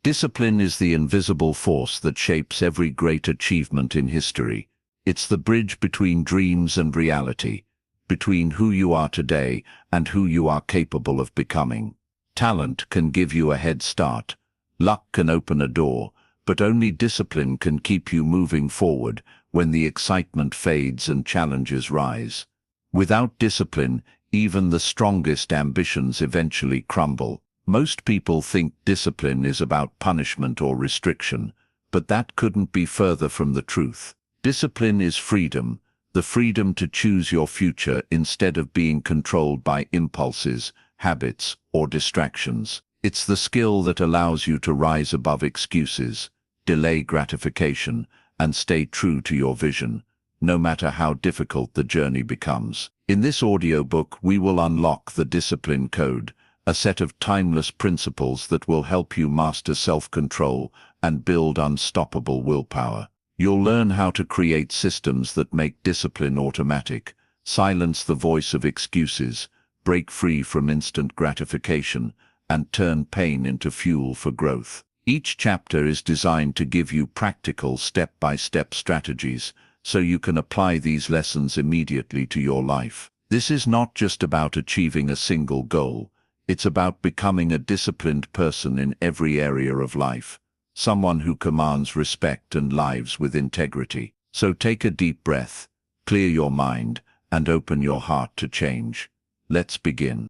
Discipline is the invisible force that shapes every great achievement in history. It's the bridge between dreams and reality, between who you are today and who you are capable of becoming. Talent can give you a head start. Luck can open a door, but only discipline can keep you moving forward when the excitement fades and challenges rise. Without discipline, even the strongest ambitions eventually crumble. Most people think discipline is about punishment or restriction, but that couldn't be further from the truth. Discipline is freedom, the freedom to choose your future instead of being controlled by impulses, habits, or distractions. It's the skill that allows you to rise above excuses, delay gratification, and stay true to your vision, no matter how difficult the journey becomes. In this audiobook, we will unlock the Discipline Code, a set of timeless principles that will help you master self-control and build unstoppable willpower. You'll learn how to create systems that make discipline automatic, silence the voice of excuses, break free from instant gratification, and turn pain into fuel for growth. Each chapter is designed to give you practical step-by-step strategies, so you can apply these lessons immediately to your life. This is not just about achieving a single goal. It's about becoming a disciplined person in every area of life, someone who commands respect and lives with integrity. So take a deep breath, clear your mind, and open your heart to change. Let's begin.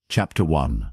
Chapter 1.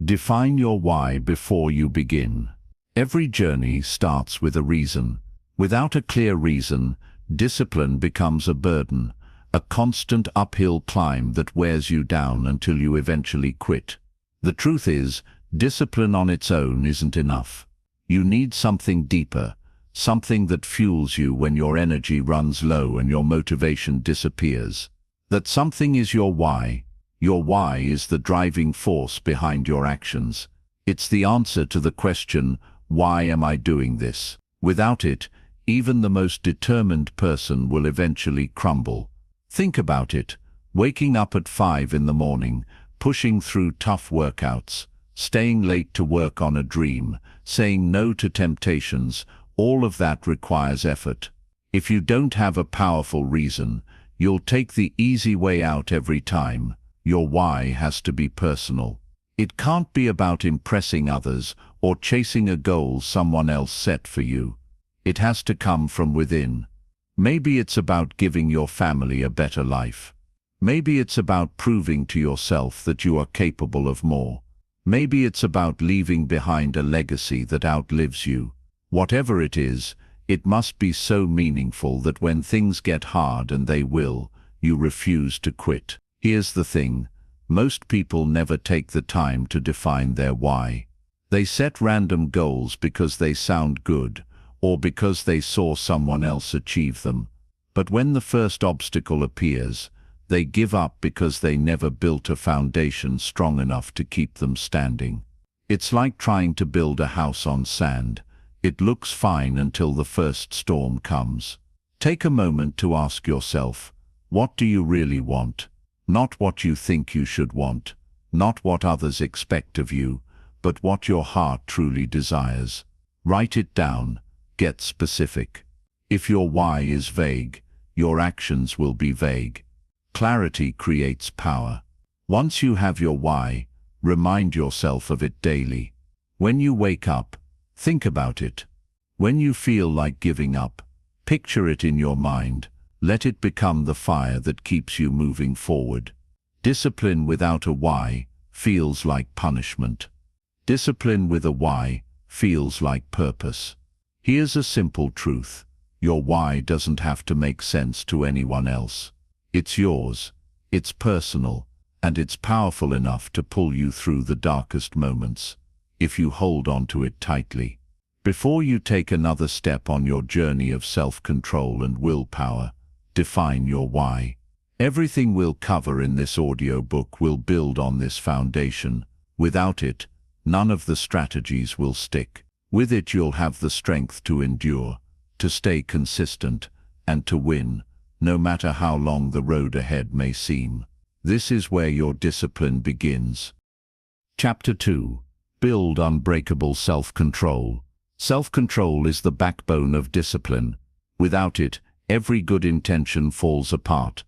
Define your why before you begin. Every journey starts with a reason. Without a clear reason, discipline becomes a burden, a constant uphill climb that wears you down until you eventually quit. The truth is, discipline on its own isn't enough. You need something deeper, something that fuels you when your energy runs low and your motivation disappears. That something is your why. Your why is the driving force behind your actions. It's the answer to the question, why am I doing this? Without it, even the most determined person will eventually crumble. Think about it. Waking up at 5 in the morning, pushing through tough workouts, staying late to work on a dream, saying no to temptations, all of that requires effort. If you don't have a powerful reason, you'll take the easy way out every time. Your why has to be personal. It can't be about impressing others or chasing a goal someone else set for you. It has to come from within. Maybe it's about giving your family a better life. Maybe it's about proving to yourself that you are capable of more. Maybe it's about leaving behind a legacy that outlives you. Whatever it is, it must be so meaningful that when things get hard, and they will, you refuse to quit. Here's the thing. Most people never take the time to define their why. They set random goals because they sound good, or because they saw someone else achieve them. But when the first obstacle appears, they give up because they never built a foundation strong enough to keep them standing. It's like trying to build a house on sand. It looks fine until the first storm comes. Take a moment to ask yourself, what do you really want? Not what you think you should want, not what others expect of you, but what your heart truly desires. Write it down. Get specific. If your why is vague, your actions will be vague. Clarity creates power. Once you have your why, remind yourself of it daily. When you wake up, think about it. When you feel like giving up, picture it in your mind. Let it become the fire that keeps you moving forward. Discipline without a why feels like punishment. Discipline with a why feels like purpose. Here's a simple truth. Your why doesn't have to make sense to anyone else. It's yours, it's personal, and it's powerful enough to pull you through the darkest moments, if you hold on to it tightly. Before you take another step on your journey of self-control and willpower, define your why. Everything we'll cover in this audiobook will build on this foundation. Without it, none of the strategies will stick. With it, you'll have the strength to endure, to stay consistent, and to win, no matter how long the road ahead may seem. This is where your discipline begins. Chapter 2. Build unbreakable self-control. Self-control is the backbone of discipline. Without it, every good intention falls apart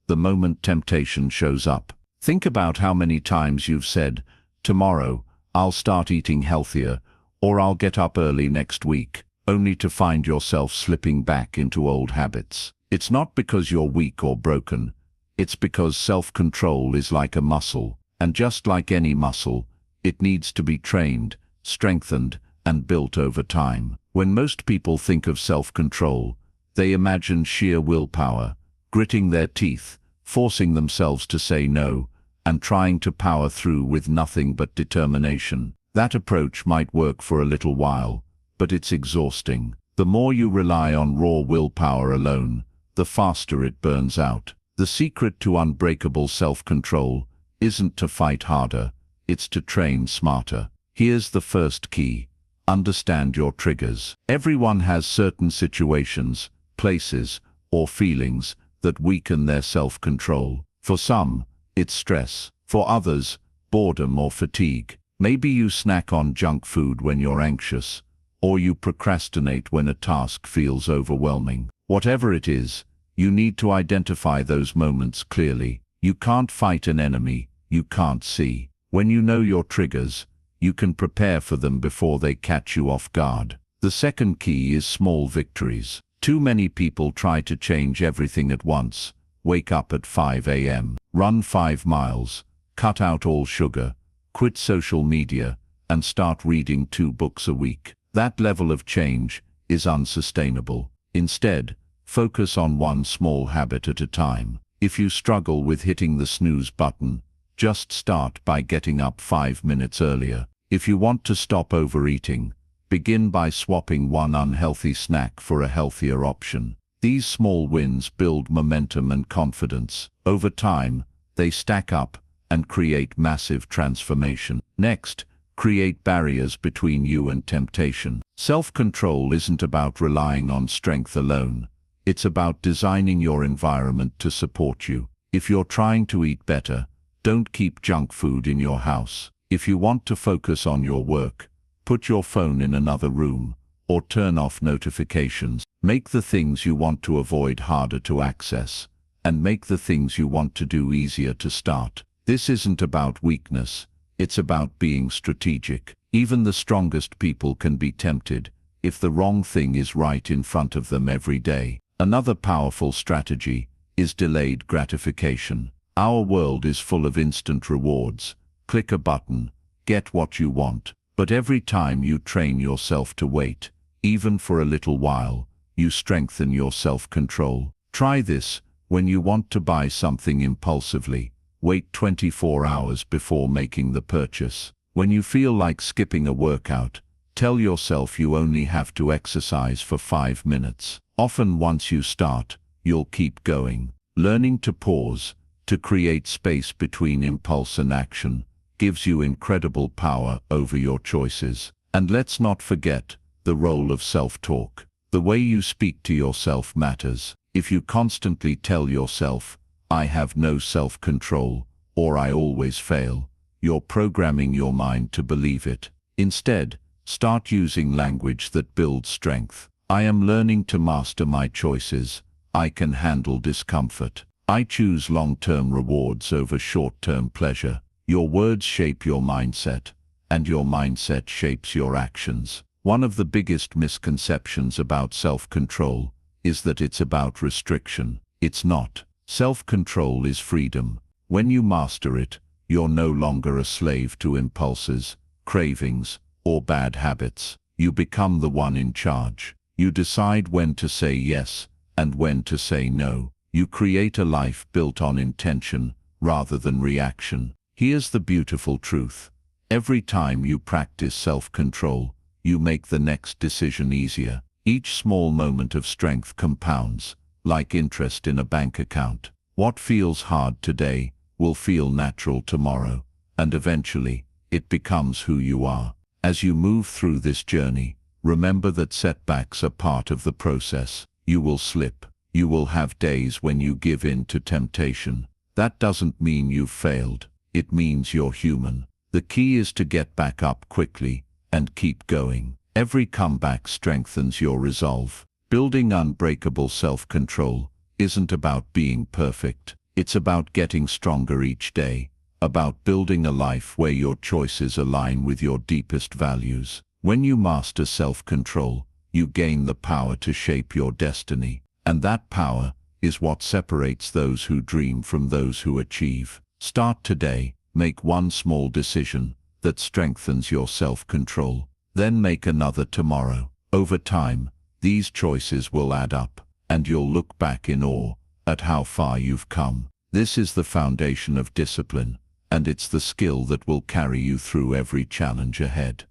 the moment temptation shows up. Think about how many times you've said, "Tomorrow, I'll start eating healthier," or "I'll get up early next week," only to find yourself slipping back into old habits. It's not because you're weak or broken. It's because self-control is like a muscle, and just like any muscle, it needs to be trained, strengthened, and built over time. When most people think of self-control, they imagine sheer willpower, gritting their teeth, forcing themselves to say no, and trying to power through with nothing but determination. That approach might work for a little while, but it's exhausting. The more you rely on raw willpower alone, the faster it burns out. The secret to unbreakable self-control isn't to fight harder, it's to train smarter. Here's the first key. Understand your triggers. Everyone has certain situations, places, or feelings that weaken their self-control. For some, it's stress. For others, boredom or fatigue. Maybe you snack on junk food when you're anxious, or you procrastinate when a task feels overwhelming. Whatever it is, you need to identify those moments clearly. You can't fight an enemy you can't see. When you know your triggers, you can prepare for them before they catch you off guard. The second key is small victories. Too many people try to change everything at once. Wake up at 5 a.m., run 5 miles, cut out all sugar, quit social media, and start reading 2 books a week. That level of change is unsustainable. Instead, focus on one small habit at a time. If you struggle with hitting the snooze button, just start by getting up 5 minutes earlier. If you want to stop overeating, begin by swapping one unhealthy snack for a healthier option. These small wins build momentum and confidence. Over time, they stack up and create massive transformation. Next, create barriers between you and temptation. Self-control isn't about relying on strength alone. It's about designing your environment to support you. If you're trying to eat better, don't keep junk food in your house. If you want to focus on your work, put your phone in another room, or turn off notifications. Make the things you want to avoid harder to access, and make the things you want to do easier to start. This isn't about weakness, it's about being strategic. Even the strongest people can be tempted if the wrong thing is right in front of them every day. Another powerful strategy is delayed gratification. Our world is full of instant rewards. Click a button, get what you want. But every time you train yourself to wait, even for a little while, you strengthen your self-control. Try this when you want to buy something impulsively. Wait 24 hours before making the purchase. When you feel like skipping a workout, tell yourself you only have to exercise for 5 minutes. Often once you start, you'll keep going. Learning to pause, to create space between impulse and action, gives you incredible power over your choices. And let's not forget the role of self-talk. The way you speak to yourself matters. If you constantly tell yourself, "I have no self-control," or "I always fail," you're programming your mind to believe it. Instead, start using language that builds strength. I am learning to master my choices. I can handle discomfort. I choose long-term rewards over short-term pleasure. Your words shape your mindset, and your mindset shapes your actions. One of the biggest misconceptions about self-control is that it's about restriction. It's not. Self-control is freedom. When you master it, you're no longer a slave to impulses, cravings, or bad habits. You become the one in charge. You decide when to say yes and when to say no. You create a life built on intention rather than reaction. Here's the beautiful truth. Every time you practice self-control, you make the next decision easier. Each small moment of strength compounds, like interest in a bank account. What feels hard today will feel natural tomorrow, and eventually, it becomes who you are. As you move through this journey, remember that setbacks are part of the process. You will slip. You will have days when you give in to temptation. That doesn't mean you've failed. It means you're human. The key is to get back up quickly and keep going. Every comeback strengthens your resolve. Building unbreakable self-control isn't about being perfect. It's about getting stronger each day, about building a life where your choices align with your deepest values. When you master self-control, you gain the power to shape your destiny. And that power is what separates those who dream from those who achieve. Start today. Make one small decision that strengthens your self-control. Then make another tomorrow. Over time, these choices will add up, and you'll look back in awe at how far you've come. This is the foundation of discipline, and it's the skill that will carry you through every challenge ahead.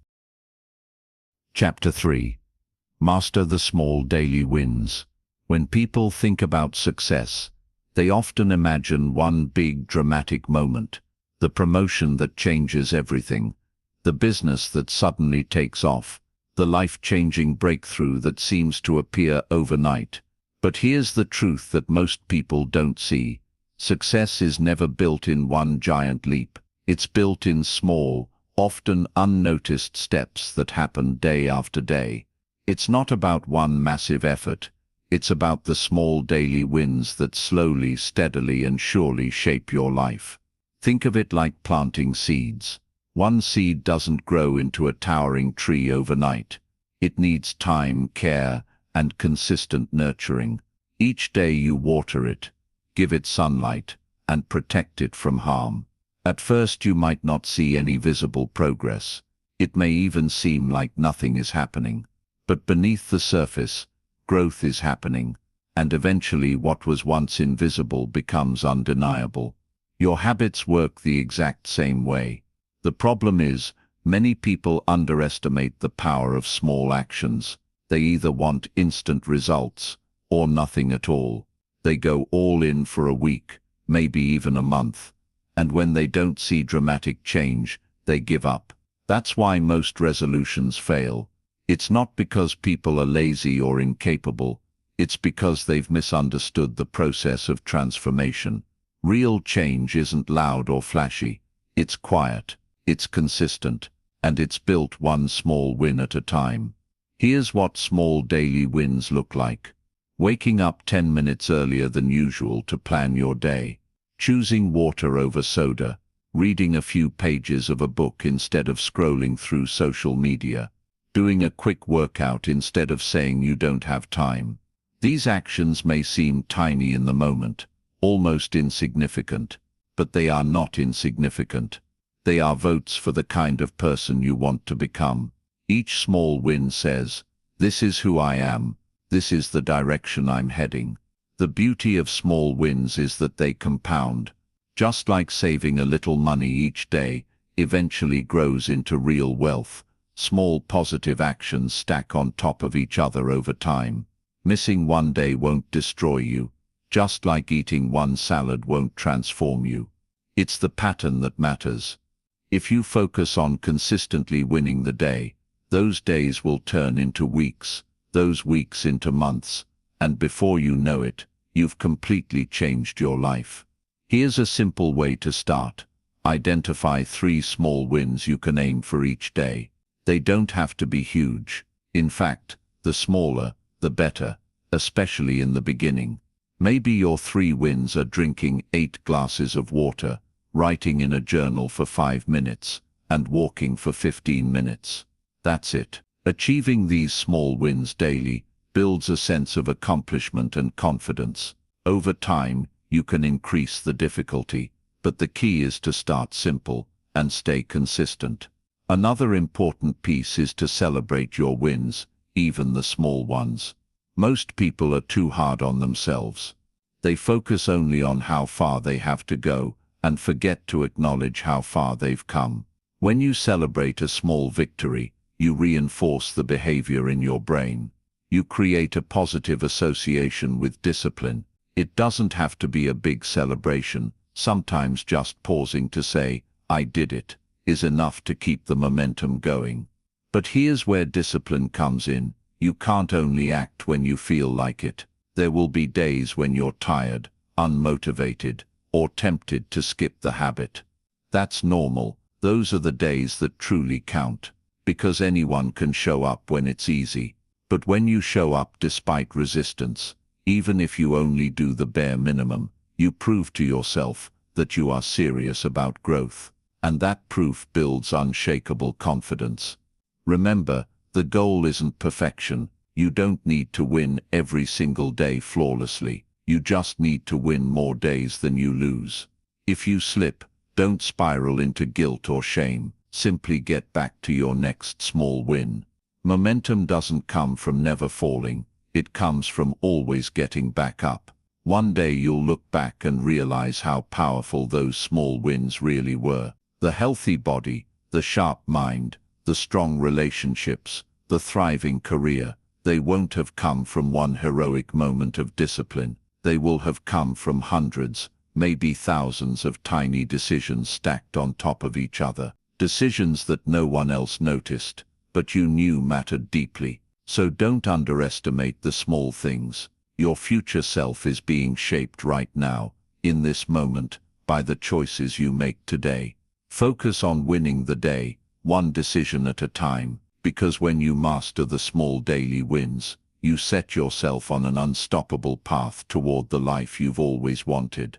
Chapter 3. Master the small daily wins. When people think about success, they often imagine one big dramatic moment. The promotion that changes everything, the business that suddenly takes off, the life-changing breakthrough that seems to appear overnight. But here's the truth that most people don't see. Success is never built in one giant leap. It's built in small, often unnoticed steps that happen day after day. It's not about one massive effort. It's about the small daily wins that slowly, steadily, and surely shape your life. Think of it like planting seeds. One seed doesn't grow into a towering tree overnight. It needs time, care, and consistent nurturing. Each day you water it, give it sunlight, and protect it from harm. At first you might not see any visible progress. It may even seem like nothing is happening. But beneath the surface, growth is happening, and eventually what was once invisible becomes undeniable. Your habits work the exact same way. The problem is, many people underestimate the power of small actions. They either want instant results, or nothing at all. They go all in for a week, maybe even a month, and when they don't see dramatic change, they give up. That's why most resolutions fail. It's not because people are lazy or incapable. It's because they've misunderstood the process of transformation. Real change isn't loud or flashy. It's quiet, it's consistent, and it's built one small win at a time. Here's what small daily wins look like. Waking up 10 minutes earlier than usual to plan your day. Choosing water over soda. Reading a few pages of a book instead of scrolling through social media. Doing a quick workout instead of saying you don't have time. These actions may seem tiny in the moment, almost insignificant, but they are not insignificant. They are votes for the kind of person you want to become. Each small win says, "This is who I am. This is the direction I'm heading." The beauty of small wins is that they compound. Just like saving a little money each day eventually grows into real wealth, small positive actions stack on top of each other over time. Missing one day won't destroy you. Just like eating one salad won't transform you. It's the pattern that matters. If you focus on consistently winning the day, those days will turn into weeks, those weeks into months, and before you know it, you've completely changed your life. Here's a simple way to start. Identify 3 small wins you can aim for each day. They don't have to be huge. In fact, the smaller, the better, especially in the beginning. Maybe your 3 wins are drinking 8 glasses of water, writing in a journal for 5 minutes, and walking for 15 minutes. That's it. Achieving these small wins daily builds a sense of accomplishment and confidence. Over time, you can increase the difficulty, but the key is to start simple and stay consistent. Another important piece is to celebrate your wins, even the small ones. Most people are too hard on themselves. They focus only on how far they have to go and forget to acknowledge how far they've come. When you celebrate a small victory, you reinforce the behavior in your brain. You create a positive association with discipline. It doesn't have to be a big celebration. Sometimes just pausing to say, "I did it," is enough to keep the momentum going. But here's where discipline comes in. You can't only act when you feel like it. There will be days when you're tired, unmotivated, or tempted to skip the habit. That's normal. Those are the days that truly count, because anyone can show up when it's easy. But when you show up despite resistance, even if you only do the bare minimum, you prove to yourself that you are serious about growth. And that proof builds unshakable confidence. Remember, the goal isn't perfection. You don't need to win every single day flawlessly. You just need to win more days than you lose. If you slip, don't spiral into guilt or shame. Simply get back to your next small win. Momentum doesn't come from never falling. It comes from always getting back up. One day you'll look back and realize how powerful those small wins really were. The healthy body, the sharp mind, the strong relationships, the thriving career, they won't have come from one heroic moment of discipline. They will have come from hundreds, maybe thousands of tiny decisions stacked on top of each other. Decisions that no one else noticed, but you knew mattered deeply. So don't underestimate the small things. Your future self is being shaped right now, in this moment, by the choices you make today. Focus on winning the day, one decision at a time, because when you master the small daily wins, you set yourself on an unstoppable path toward the life you've always wanted.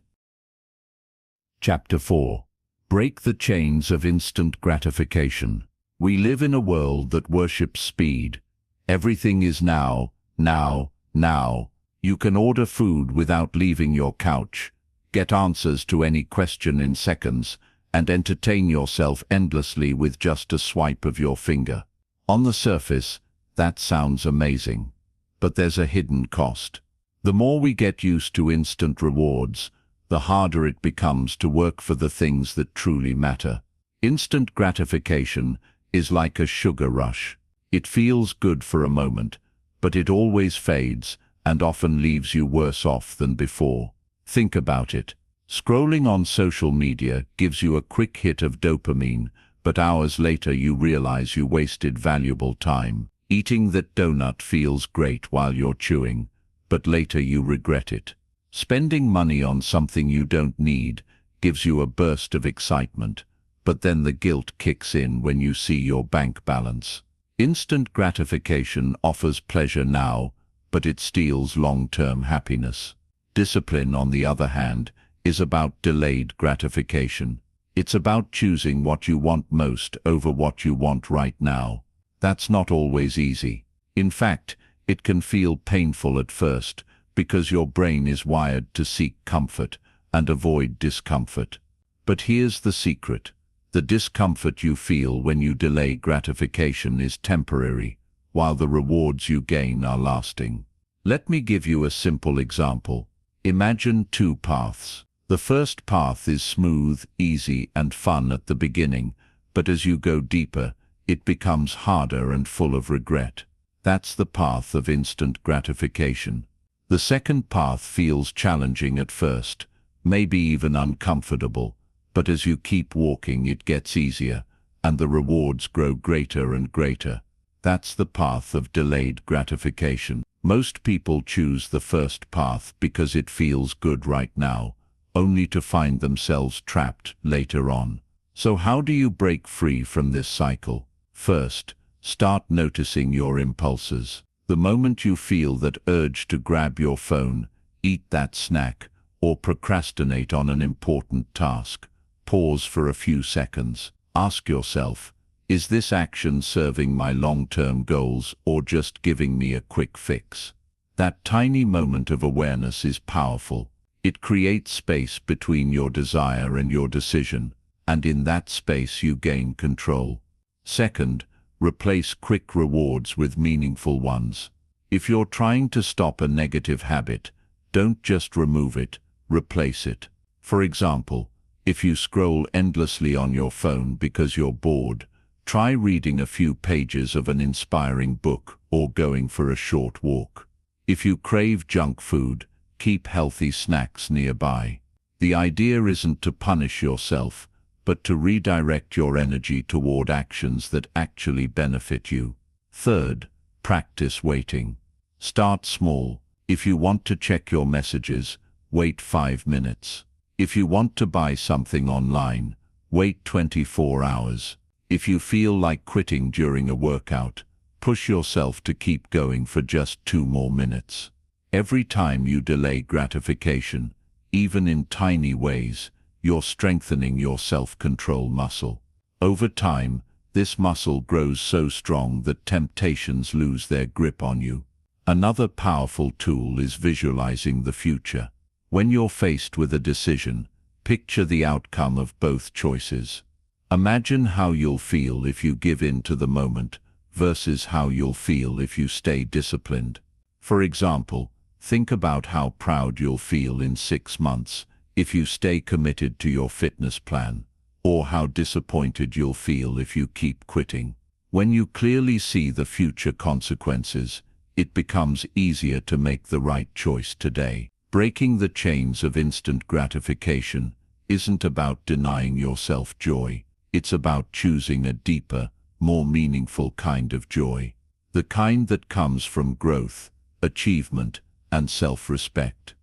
Chapter 4. Break the chains of instant gratification. We live in a world that worships speed. Everything is now, now, now. You can order food without leaving your couch, get answers to any question in seconds, and entertain yourself endlessly with just a swipe of your finger. On the surface, that sounds amazing. But there's a hidden cost. The more we get used to instant rewards, the harder it becomes to work for the things that truly matter. Instant gratification is like a sugar rush. It feels good for a moment, but it always fades and often leaves you worse off than before. Think about it. Scrolling on social media gives you a quick hit of dopamine, but hours later you realize you wasted valuable time. Eating that donut feels great while you're chewing, but later you regret it. Spending money on something you don't need gives you a burst of excitement, but then the guilt kicks in when you see your bank balance. Instant gratification offers pleasure now, but it steals long-term happiness. Discipline, on the other hand, is about delayed gratification. It's about choosing what you want most over what you want right now. That's not always easy. In fact, it can feel painful at first because your brain is wired to seek comfort and avoid discomfort. But here's the secret. The discomfort you feel when you delay gratification is temporary, while the rewards you gain are lasting. Let me give you a simple example. Imagine two paths. The first path is smooth, easy, and fun at the beginning, but as you go deeper, it becomes harder and full of regret. That's the path of instant gratification. The second path feels challenging at first, maybe even uncomfortable, but as you keep walking it gets easier, and the rewards grow greater and greater. That's the path of delayed gratification. Most people choose the first path because it feels good right now, only to find themselves trapped later on. So how do you break free from this cycle? First, start noticing your impulses. The moment you feel that urge to grab your phone, eat that snack, or procrastinate on an important task, pause for a few seconds. Ask yourself, is this action serving my long-term goals or just giving me a quick fix? That tiny moment of awareness is powerful. It creates space between your desire and your decision, and in that space you gain control. Second, replace quick rewards with meaningful ones. If you're trying to stop a negative habit, don't just remove it, replace it. For example, if you scroll endlessly on your phone because you're bored, try reading a few pages of an inspiring book or going for a short walk. If you crave junk food, keep healthy snacks nearby. The idea isn't to punish yourself, but to redirect your energy toward actions that actually benefit you. Third, practice waiting. Start small. If you want to check your messages, wait 5 minutes. If you want to buy something online, Wait 24 hours. If you feel like quitting during a workout, push yourself to keep going for just 2 more minutes. Every time you delay gratification, even in tiny ways, you're strengthening your self-control muscle. Over time, this muscle grows so strong that temptations lose their grip on you. Another powerful tool is visualizing the future. When you're faced with a decision, picture the outcome of both choices. Imagine how you'll feel if you give in to the moment versus how you'll feel if you stay disciplined. For example, think about how proud you'll feel in 6 months if you stay committed to your fitness plan, or how disappointed you'll feel if you keep quitting. When you clearly see the future consequences, it becomes easier to make the right choice today. Breaking the chains of instant gratification isn't about denying yourself joy. It's about choosing a deeper, more meaningful kind of joy. The kind that comes from growth, achievement, and self-respect.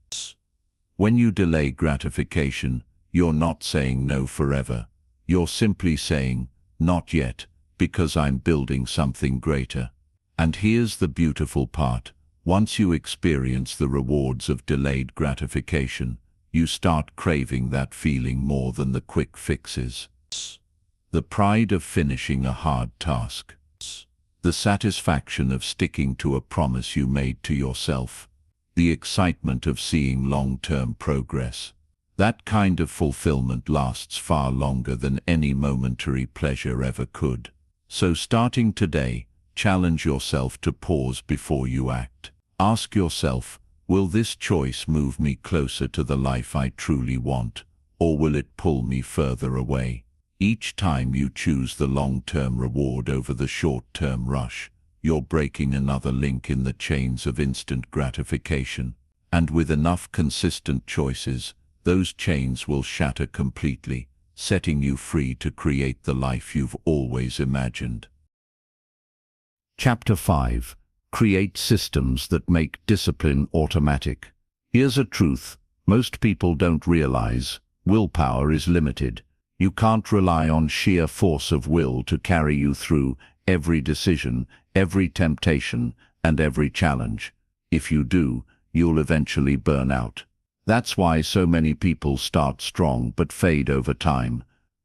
When you delay gratification, you're not saying no forever. You're simply saying, not yet, because I'm building something greater. And here's the beautiful part. Once you experience the rewards of delayed gratification, you start craving that feeling more than the quick fixes. The pride of finishing a hard task. The satisfaction of sticking to a promise you made to yourself. The excitement of seeing long-term progress. That kind of fulfillment lasts far longer than any momentary pleasure ever could. So starting today, challenge yourself to pause before you act. Ask yourself, will this choice move me closer to the life I truly want, or will it pull me further away? Each time you choose the long-term reward over the short-term rush, you're breaking another link in the chains of instant gratification. And with enough consistent choices, those chains will shatter completely, setting you free to create the life you've always imagined. Chapter 5. Create systems that make discipline automatic. Here's a truth most people don't realize. Willpower is limited. You can't rely on sheer force of will to carry you through every decision, every temptation, and every challenge. If you do, you'll eventually burn out. That's why so many people start strong but fade over time.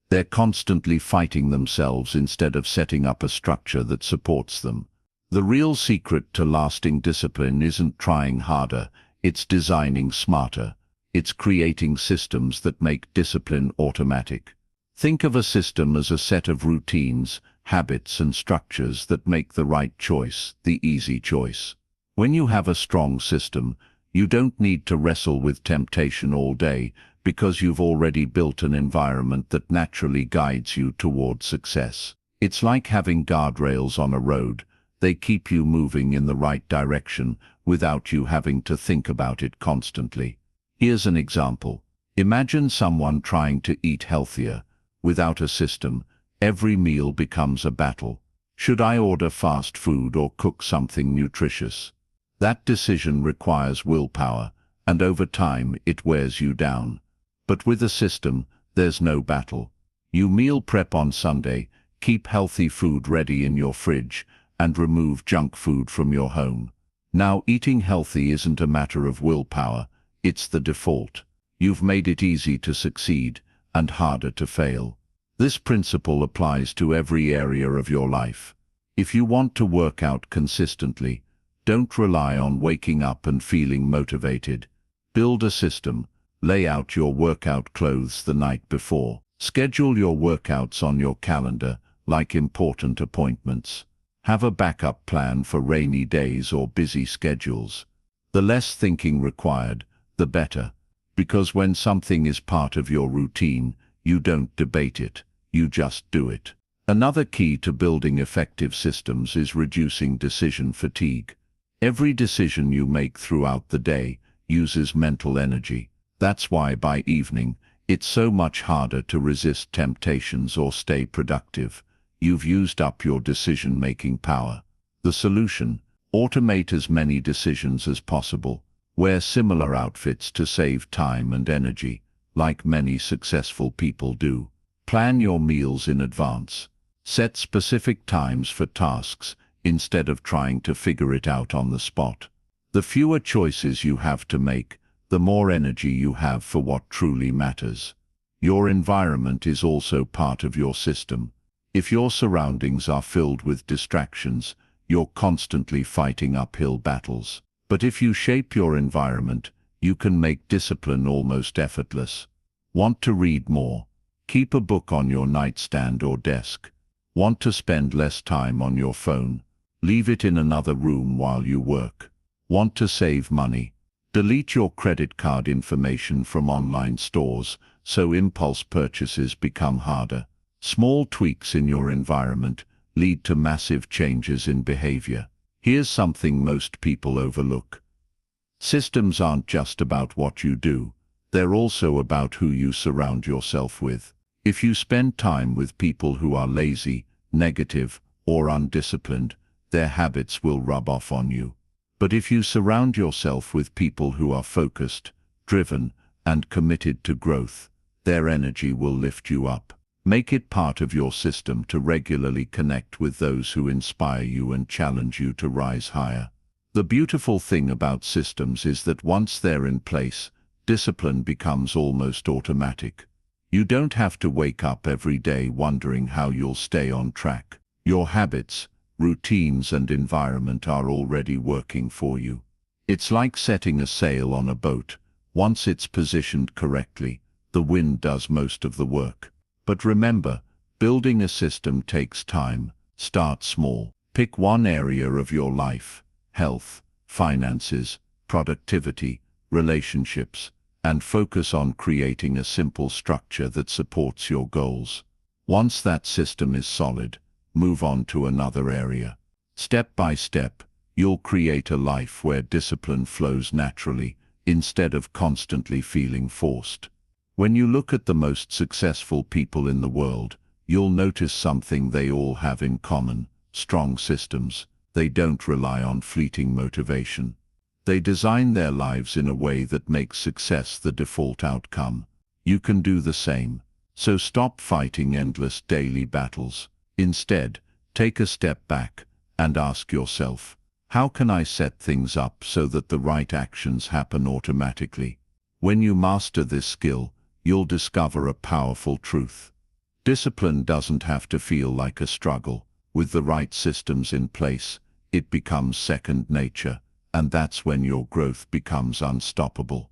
They're constantly fighting themselves instead of setting up a structure that supports them. The real secret to lasting discipline isn't trying harder, it's designing smarter. It's creating systems that make discipline automatic. Think of a system as a set of routines, habits, and structures that make the right choice the easy choice. When you have a strong system, you don't need to wrestle with temptation all day because you've already built an environment that naturally guides you toward success. It's like having guardrails on a road. They keep you moving in the right direction without you having to think about it constantly. Here's an example. Imagine someone trying to eat healthier. Without a system, every meal becomes a battle. Should I order fast food or cook something nutritious? That decision requires willpower, and over time it wears you down. But with a system, there's no battle. You meal prep on Sunday, keep healthy food ready in your fridge, and remove junk food from your home. Now, eating healthy isn't a matter of willpower, it's the default. You've made it easy to succeed and harder to fail. This principle applies to every area of your life. If you want to work out consistently, don't rely on waking up and feeling motivated. Build a system. Lay out your workout clothes the night before. Schedule your workouts on your calendar, like important appointments. Have a backup plan for rainy days or busy schedules. The less thinking required, the better, because when something is part of your routine, you don't debate it, you just do it. Another key to building effective systems is reducing decision fatigue. Every decision you make throughout the day uses mental energy. That's why by evening, it's so much harder to resist temptations or stay productive. You've used up your decision-making power. The solution: automate as many decisions as possible. Wear similar outfits to save time and energy, like many successful people do. Plan your meals in advance. Set specific times for tasks instead of trying to figure it out on the spot. The fewer choices you have to make, the more energy you have for what truly matters. Your environment is also part of your system. If your surroundings are filled with distractions, you're constantly fighting uphill battles. But if you shape your environment, you can make discipline almost effortless. Want to read more? Keep a book on your nightstand or desk. Want to spend less time on your phone? Leave it in another room while you work. Want to save money? Delete your credit card information from online stores so impulse purchases become harder. Small tweaks in your environment lead to massive changes in behavior. Here's something most people overlook. Systems aren't just about what you do, they're also about who you surround yourself with. If you spend time with people who are lazy, negative, or undisciplined, their habits will rub off on you. But if you surround yourself with people who are focused, driven, and committed to growth, their energy will lift you up. Make it part of your system to regularly connect with those who inspire you and challenge you to rise higher. The beautiful thing about systems is that once they're in place, discipline becomes almost automatic. You don't have to wake up every day wondering how you'll stay on track. Your habits, routines, and environment are already working for you. It's like setting a sail on a boat. Once it's positioned correctly, the wind does most of the work. But remember, building a system takes time. Start small. Pick one area of your life: health, finances, productivity, relationships, and focus on creating a simple structure that supports your goals. Once that system is solid, move on to another area. Step by step, you'll create a life where discipline flows naturally, instead of constantly feeling forced. When you look at the most successful people in the world, you'll notice something they all have in common: strong systems. They don't rely on fleeting motivation. They design their lives in a way that makes success the default outcome. You can do the same. So stop fighting endless daily battles. Instead, take a step back and ask yourself, how can I set things up so that the right actions happen automatically? When you master this skill, you'll discover a powerful truth. Discipline doesn't have to feel like a struggle. With the right systems in place, it becomes second nature, and that's when your growth becomes unstoppable.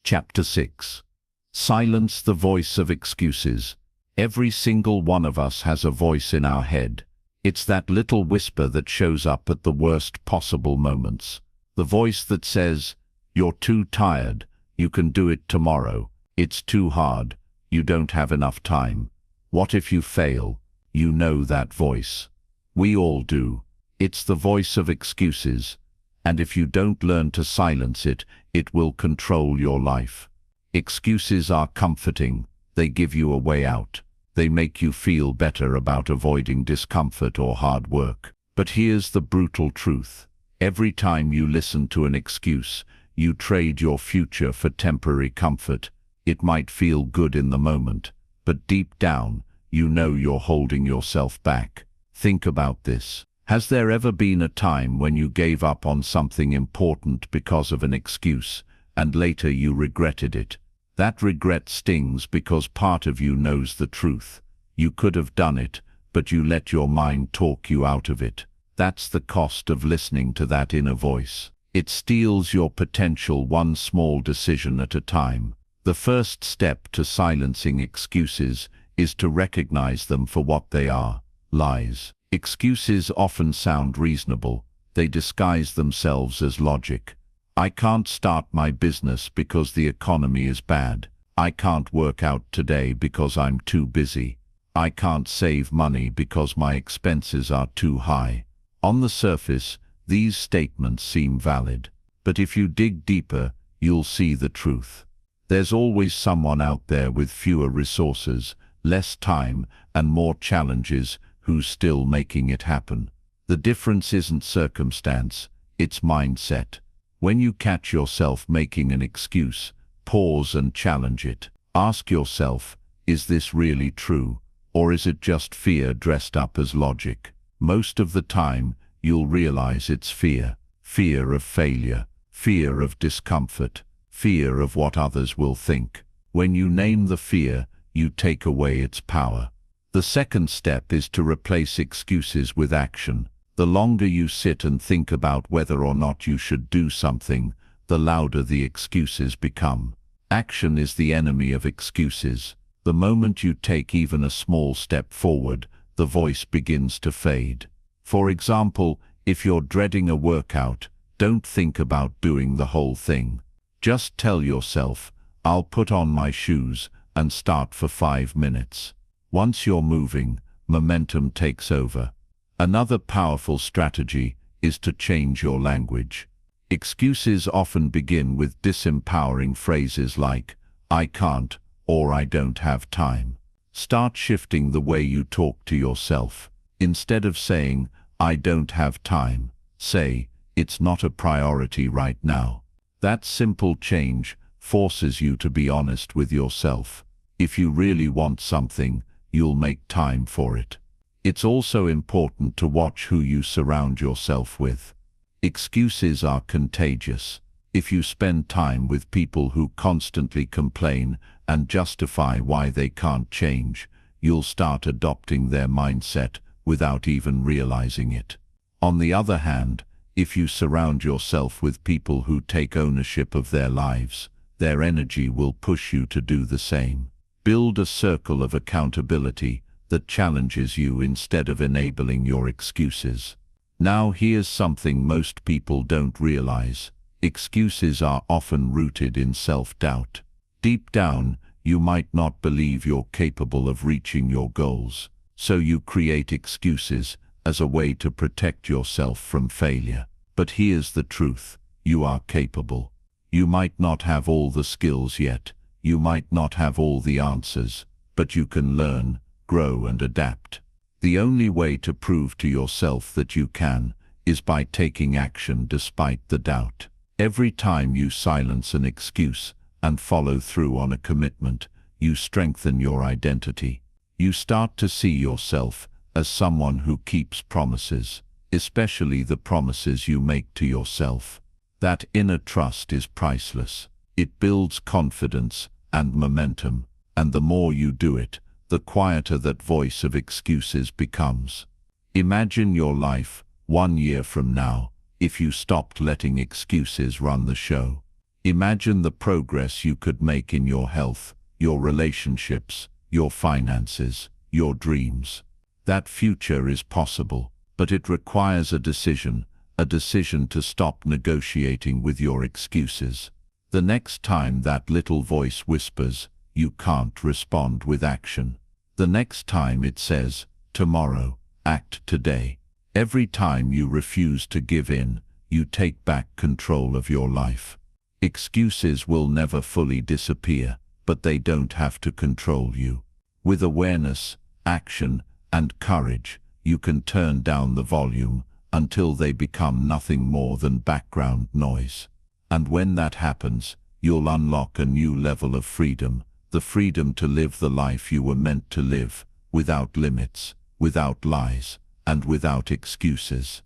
Chapter 6. Silence the voice of excuses. Every single one of us has a voice in our head. It's that little whisper that shows up at the worst possible moments. The voice that says, "You're too tired. You can do it tomorrow. It's too hard. You don't have enough time. What if you fail?" You know that voice. We all do. It's the voice of excuses. And if you don't learn to silence it, it will control your life. Excuses are comforting. They give you a way out. They make you feel better about avoiding discomfort or hard work. But here's the brutal truth. Every time you listen to an excuse, you trade your future for temporary comfort. It might feel good in the moment, but deep down, you know you're holding yourself back. Think about this. Has there ever been a time when you gave up on something important because of an excuse, and later you regretted it? That regret stings because part of you knows the truth. You could have done it, but you let your mind talk you out of it. That's the cost of listening to that inner voice. It steals your potential one small decision at a time. The first step to silencing excuses is to recognize them for what they are: lies. Excuses often sound reasonable. They disguise themselves as logic. I can't start my business because the economy is bad. I can't work out today because I'm too busy. I can't save money because my expenses are too high. On the surface, these statements seem valid. But if you dig deeper, you'll see the truth. There's always someone out there with fewer resources, less time, and more challenges who's still making it happen. The difference isn't circumstance, it's mindset. When you catch yourself making an excuse, pause and challenge it. Ask yourself, is this really true, or is it just fear dressed up as logic? Most of the time, you'll realize it's fear. Fear of failure, fear of discomfort, fear of what others will think. When you name the fear, you take away its power. The second step is to replace excuses with action. The longer you sit and think about whether or not you should do something, the louder the excuses become. Action is the enemy of excuses. The moment you take even a small step forward, the voice begins to fade. For example, if you're dreading a workout, don't think about doing the whole thing. Just tell yourself, I'll put on my shoes and start for 5 minutes. Once you're moving, momentum takes over. Another powerful strategy is to change your language. Excuses often begin with disempowering phrases like, I can't, or I don't have time. Start shifting the way you talk to yourself. Instead of saying, I don't have time, say, it's not a priority right now. That simple change forces you to be honest with yourself. If you really want something, you'll make time for it. It's also important to watch who you surround yourself with. Excuses are contagious. If you spend time with people who constantly complain and justify why they can't change, you'll start adopting their mindset without even realizing it. On the other hand, if you surround yourself with people who take ownership of their lives, their energy will push you to do the same. Build a circle of accountability that challenges you instead of enabling your excuses. Now here's something most people don't realize. Excuses are often rooted in self-doubt. Deep down, you might not believe you're capable of reaching your goals, so you create excuses as a way to protect yourself from failure. But here's the truth. You are capable. You might not have all the skills yet. You might not have all the answers, but you can learn, grow and adapt. The only way to prove to yourself that you can is by taking action despite the doubt. Every time you silence an excuse and follow through on a commitment, you strengthen your identity. You start to see yourself as someone who keeps promises, especially the promises you make to yourself. That inner trust is priceless. It builds confidence and momentum, and the more you do it, the quieter that voice of excuses becomes. Imagine your life 1 year from now, if you stopped letting excuses run the show. Imagine the progress you could make in your health, your relationships, your finances, your dreams. That future is possible, but it requires a decision to stop negotiating with your excuses. The next time that little voice whispers, you can't, respond with action. The next time it says, tomorrow, act today. Every time you refuse to give in, you take back control of your life. Excuses will never fully disappear, but they don't have to control you. With awareness, action, and courage, you can turn down the volume until they become nothing more than background noise. And when that happens, you'll unlock a new level of freedom, the freedom to live the life you were meant to live, without limits, without lies, and without excuses.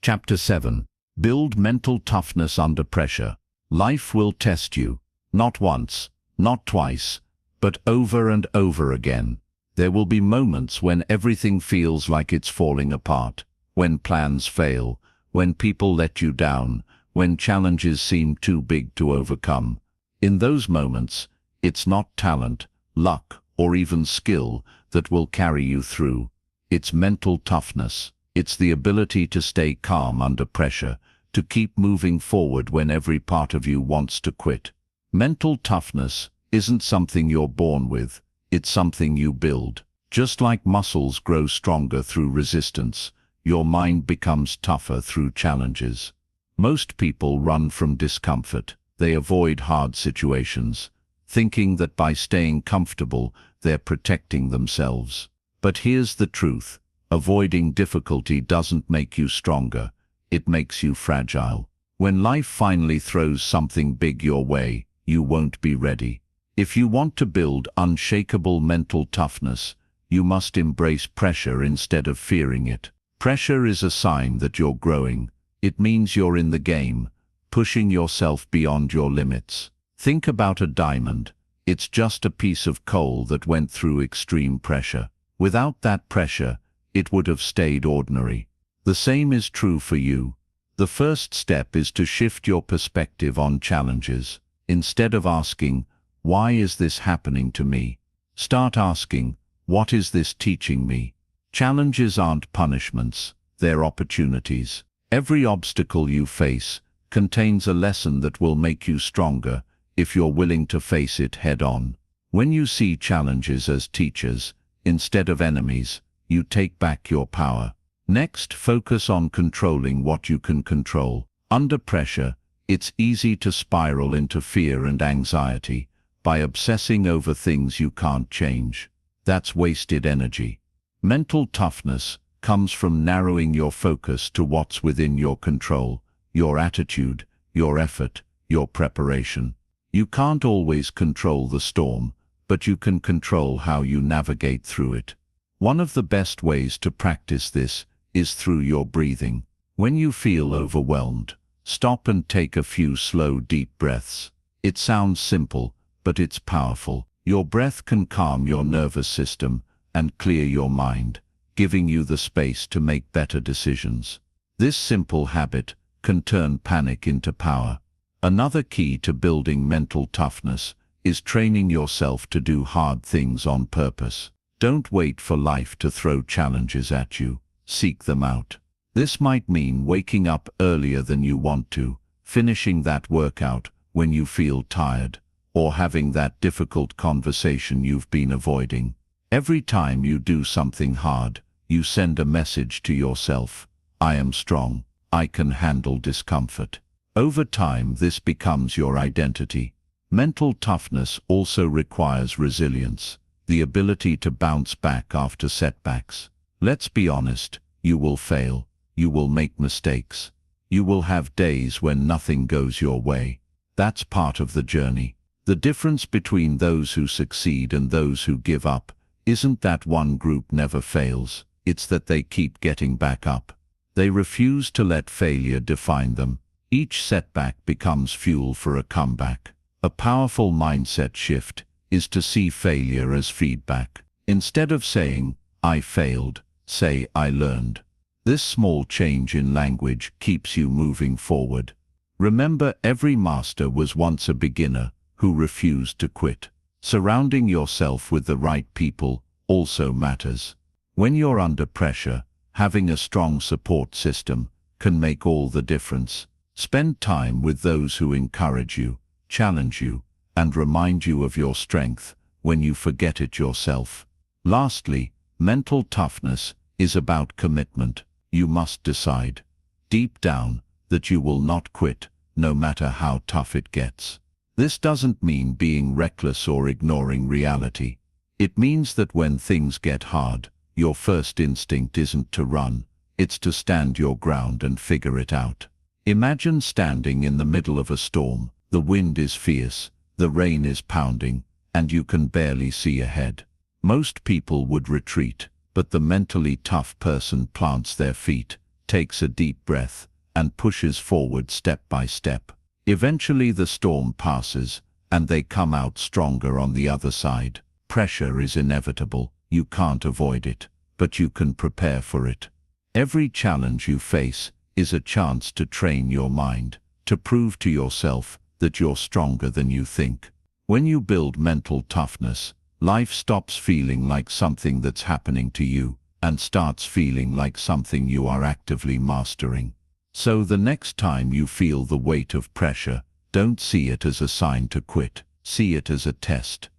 Chapter 7. Build mental toughness under pressure. Life will test you, not once, not twice, but over and over again. There will be moments when everything feels like it's falling apart, when plans fail, when people let you down, when challenges seem too big to overcome. In those moments, it's not talent, luck, or even skill that will carry you through. It's mental toughness. It's the ability to stay calm under pressure, to keep moving forward when every part of you wants to quit. Mental toughness isn't something you're born with, it's something you build. Just like muscles grow stronger through resistance, your mind becomes tougher through challenges. Most people run from discomfort. They avoid hard situations, thinking that by staying comfortable, they're protecting themselves. But here's the truth. Avoiding difficulty doesn't make you stronger. It makes you fragile. When life finally throws something big your way, you won't be ready. If you want to build unshakable mental toughness, you must embrace pressure instead of fearing it. Pressure is a sign that you're growing. It means you're in the game, pushing yourself beyond your limits. Think about a diamond. It's just a piece of coal that went through extreme pressure. Without that pressure, it would have stayed ordinary. The same is true for you. The first step is to shift your perspective on challenges. Instead of asking, "Why is this happening to me?" start asking, "What is this teaching me?" Challenges aren't punishments, they're opportunities. Every obstacle you face contains a lesson that will make you stronger if you're willing to face it head-on. When you see challenges as teachers, instead of enemies, you take back your power. Next, focus on controlling what you can control. Under pressure, it's easy to spiral into fear and anxiety by obsessing over things you can't change. That's wasted energy. Mental toughness comes from narrowing your focus to what's within your control, your attitude, your effort, your preparation. You can't always control the storm, but you can control how you navigate through it. One of the best ways to practice this is through your breathing. When you feel overwhelmed, stop and take a few slow, deep breaths. It sounds simple, but it's powerful. Your breath can calm your nervous system and clear your mind, giving you the space to make better decisions. This simple habit can turn panic into power. Another key to building mental toughness is training yourself to do hard things on purpose. Don't wait for life to throw challenges at you. Seek them out. This might mean waking up earlier than you want to, finishing that workout when you feel tired, or having that difficult conversation you've been avoiding. Every time you do something hard, you send a message to yourself: "I am strong. I can handle discomfort." Over time, this becomes your identity. Mental toughness also requires resilience, the ability to bounce back after setbacks. Let's be honest, you will fail, you will make mistakes, you will have days when nothing goes your way. That's part of the journey. The difference between those who succeed and those who give up isn't that one group never fails, it's that they keep getting back up. They refuse to let failure define them. Each setback becomes fuel for a comeback. A powerful mindset shift is to see failure as feedback. Instead of saying, "I failed," say, "I learned." This small change in language keeps you moving forward. Remember, every master was once a beginner who refused to quit. Surrounding yourself with the right people also matters. When you're under pressure, having a strong support system can make all the difference. Spend time with those who encourage you, challenge you, and remind you of your strength when you forget it yourself. Lastly, mental toughness is about commitment. You must decide, deep down, that you will not quit, no matter how tough it gets. This doesn't mean being reckless or ignoring reality. It means that when things get hard, your first instinct isn't to run, it's to stand your ground and figure it out. Imagine standing in the middle of a storm. The wind is fierce, the rain is pounding, and you can barely see ahead. Most people would retreat, but the mentally tough person plants their feet, takes a deep breath, and pushes forward step by step. Eventually the storm passes, and they come out stronger on the other side. Pressure is inevitable, you can't avoid it, but you can prepare for it. Every challenge you face is a chance to train your mind, to prove to yourself that you're stronger than you think. When you build mental toughness, life stops feeling like something that's happening to you and starts feeling like something you are actively mastering. So the next time you feel the weight of pressure, don't see it as a sign to quit. See it as a test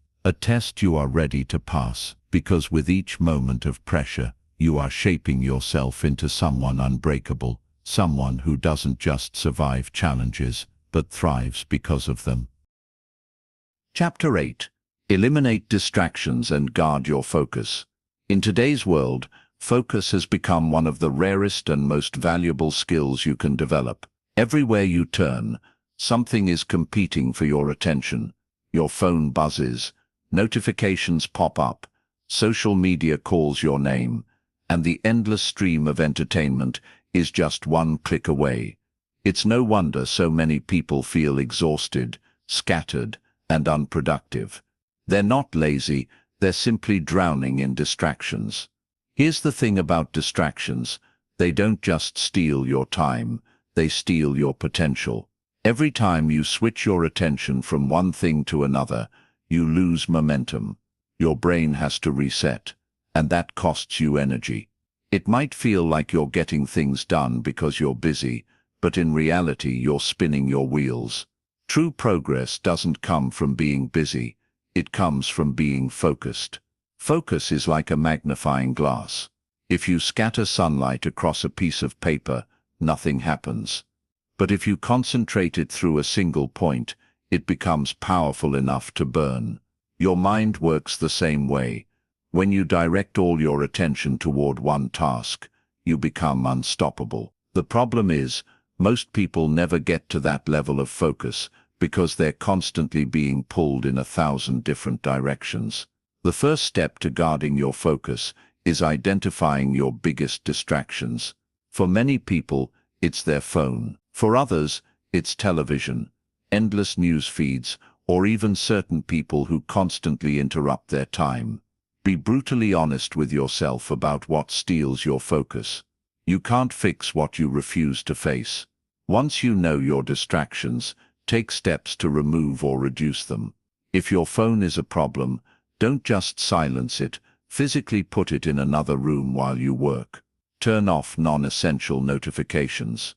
you are ready to pass, because with each moment of pressure, you are shaping yourself into someone unbreakable, someone who doesn't just survive challenges, but thrives because of them. Chapter 8. Eliminate distractions and guard your focus. In today's world, focus has become one of the rarest and most valuable skills you can develop. Everywhere you turn, something is competing for your attention. Your phone buzzes, notifications pop up, social media calls your name, and the endless stream of entertainment is just one click away. It's no wonder so many people feel exhausted, scattered, and unproductive. They're not lazy, they're simply drowning in distractions. Here's the thing about distractions: they don't just steal your time, they steal your potential. Every time you switch your attention from one thing to another, you lose momentum. Your brain has to reset, and that costs you energy. It might feel like you're getting things done because you're busy, but in reality you're spinning your wheels. True progress doesn't come from being busy, it comes from being focused. Focus is like a magnifying glass. If you scatter sunlight across a piece of paper, nothing happens. But if you concentrate it through a single point, it becomes powerful enough to burn. Your mind works the same way. When you direct all your attention toward one task, you become unstoppable. The problem is, most people never get to that level of focus because they're constantly being pulled in 1,000 different directions. The first step to guarding your focus is identifying your biggest distractions. For many people, it's their phone. For others, it's television, endless news feeds, or even certain people who constantly interrupt their time. Be brutally honest with yourself about what steals your focus. You can't fix what you refuse to face. Once you know your distractions, take steps to remove or reduce them. If your phone is a problem, don't just silence it, physically put it in another room while you work. Turn off non-essential notifications.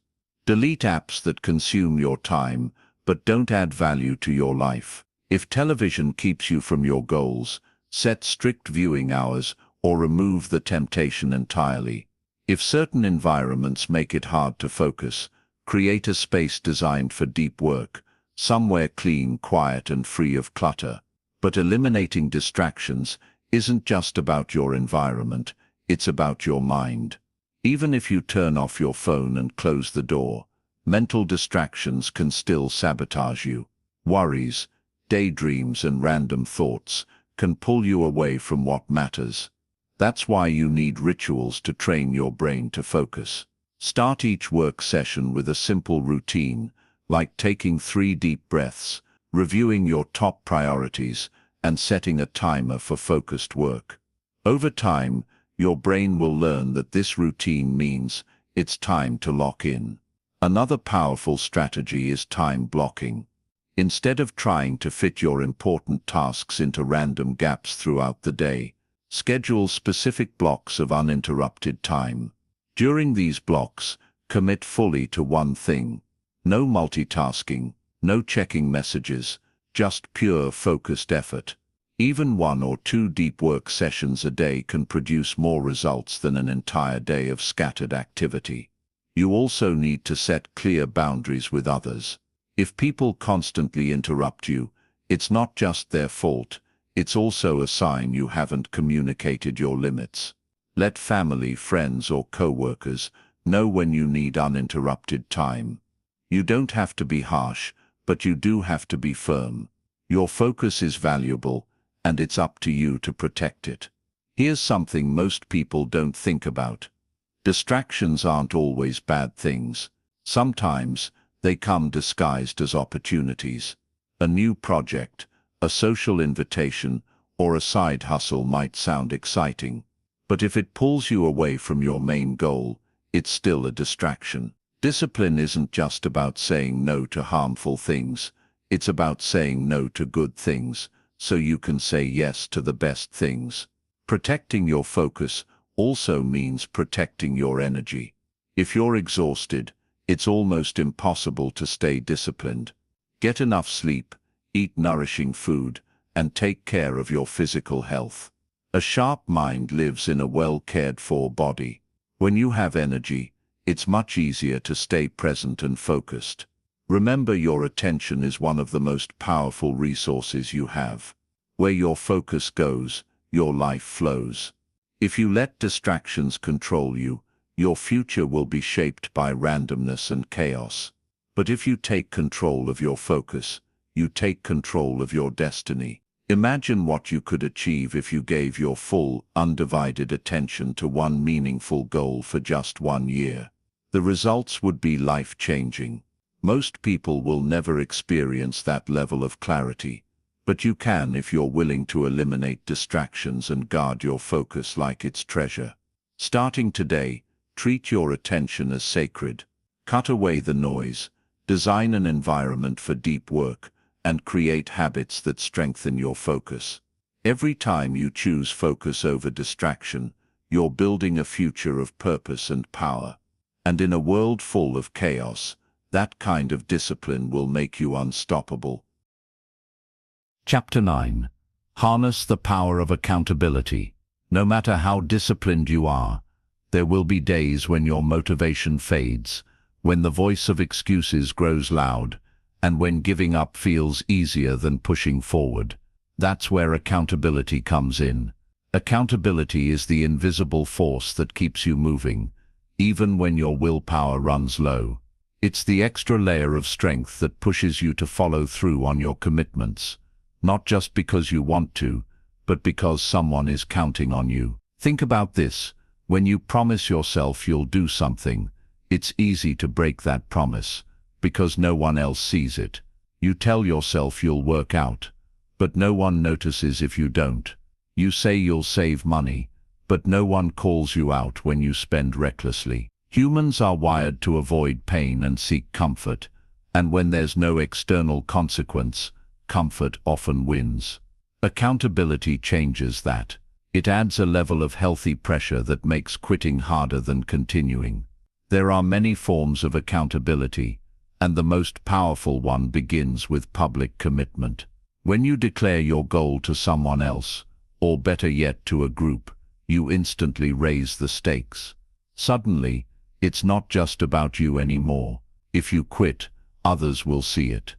Delete apps that consume your time, but don't add value to your life. If television keeps you from your goals, set strict viewing hours or remove the temptation entirely. If certain environments make it hard to focus, create a space designed for deep work, somewhere clean, quiet, and free of clutter. But eliminating distractions isn't just about your environment, it's about your mind. Even if you turn off your phone and close the door, mental distractions can still sabotage you. Worries, daydreams, and random thoughts can pull you away from what matters. That's why you need rituals to train your brain to focus. Start each work session with a simple routine, like taking 3 deep breaths, reviewing your top priorities, and setting a timer for focused work. Over time, your brain will learn that this routine means it's time to lock in. Another powerful strategy is time blocking. Instead of trying to fit your important tasks into random gaps throughout the day, schedule specific blocks of uninterrupted time. During these blocks, commit fully to one thing. No multitasking, no checking messages, just pure focused effort. Even 1 or 2 deep work sessions a day can produce more results than an entire day of scattered activity. You also need to set clear boundaries with others. If people constantly interrupt you, it's not just their fault, it's also a sign you haven't communicated your limits. Let family, friends, or co-workers know when you need uninterrupted time. You don't have to be harsh, but you do have to be firm. Your focus is valuable, and it's up to you to protect it. Here's something most people don't think about. Distractions aren't always bad things. Sometimes they come disguised as opportunities. A new project, a social invitation, or a side hustle might sound exciting. But if it pulls you away from your main goal, it's still a distraction. Discipline isn't just about saying no to harmful things. It's about saying no to good things, so you can say yes to the best things. Protecting your focus also means protecting your energy. If you're exhausted, it's almost impossible to stay disciplined. Get enough sleep, eat nourishing food, and take care of your physical health. A sharp mind lives in a well-cared-for body. When you have energy, it's much easier to stay present and focused. Remember, your attention is one of the most powerful resources you have. Where your focus goes, your life flows. If you let distractions control you, your future will be shaped by randomness and chaos. But if you take control of your focus, You take control of your destiny. Imagine what you could achieve if you gave your full, undivided attention to one meaningful goal for just 1 year. The results would be life-changing. Most people will never experience that level of clarity, but you can if you're willing to eliminate distractions and guard your focus like it's treasure. Starting today, treat your attention as sacred. Cut away the noise, design an environment for deep work, and create habits that strengthen your focus. Every time you choose focus over distraction, you're building a future of purpose and power. And in a world full of chaos, that kind of discipline will make you unstoppable. Chapter 9. Harness the power of accountability. No matter how disciplined you are, there will be days when your motivation fades, when the voice of excuses grows loud, and when giving up feels easier than pushing forward. That's where accountability comes in. Accountability is the invisible force that keeps you moving, even when your willpower runs low. It's the extra layer of strength that pushes you to follow through on your commitments, not just because you want to, but because someone is counting on you. Think about this. When you promise yourself you'll do something, it's easy to break that promise, because no one else sees it. You tell yourself you'll work out, but no one notices if you don't. You say you'll save money, but no one calls you out when you spend recklessly. Humans are wired to avoid pain and seek comfort, and when there's no external consequence, comfort often wins. Accountability changes that. It adds a level of healthy pressure that makes quitting harder than continuing. There are many forms of accountability, and the most powerful one begins with public commitment. When you declare your goal to someone else, or better yet to a group, you instantly raise the stakes. Suddenly, it's not just about you anymore. If you quit, others will see it.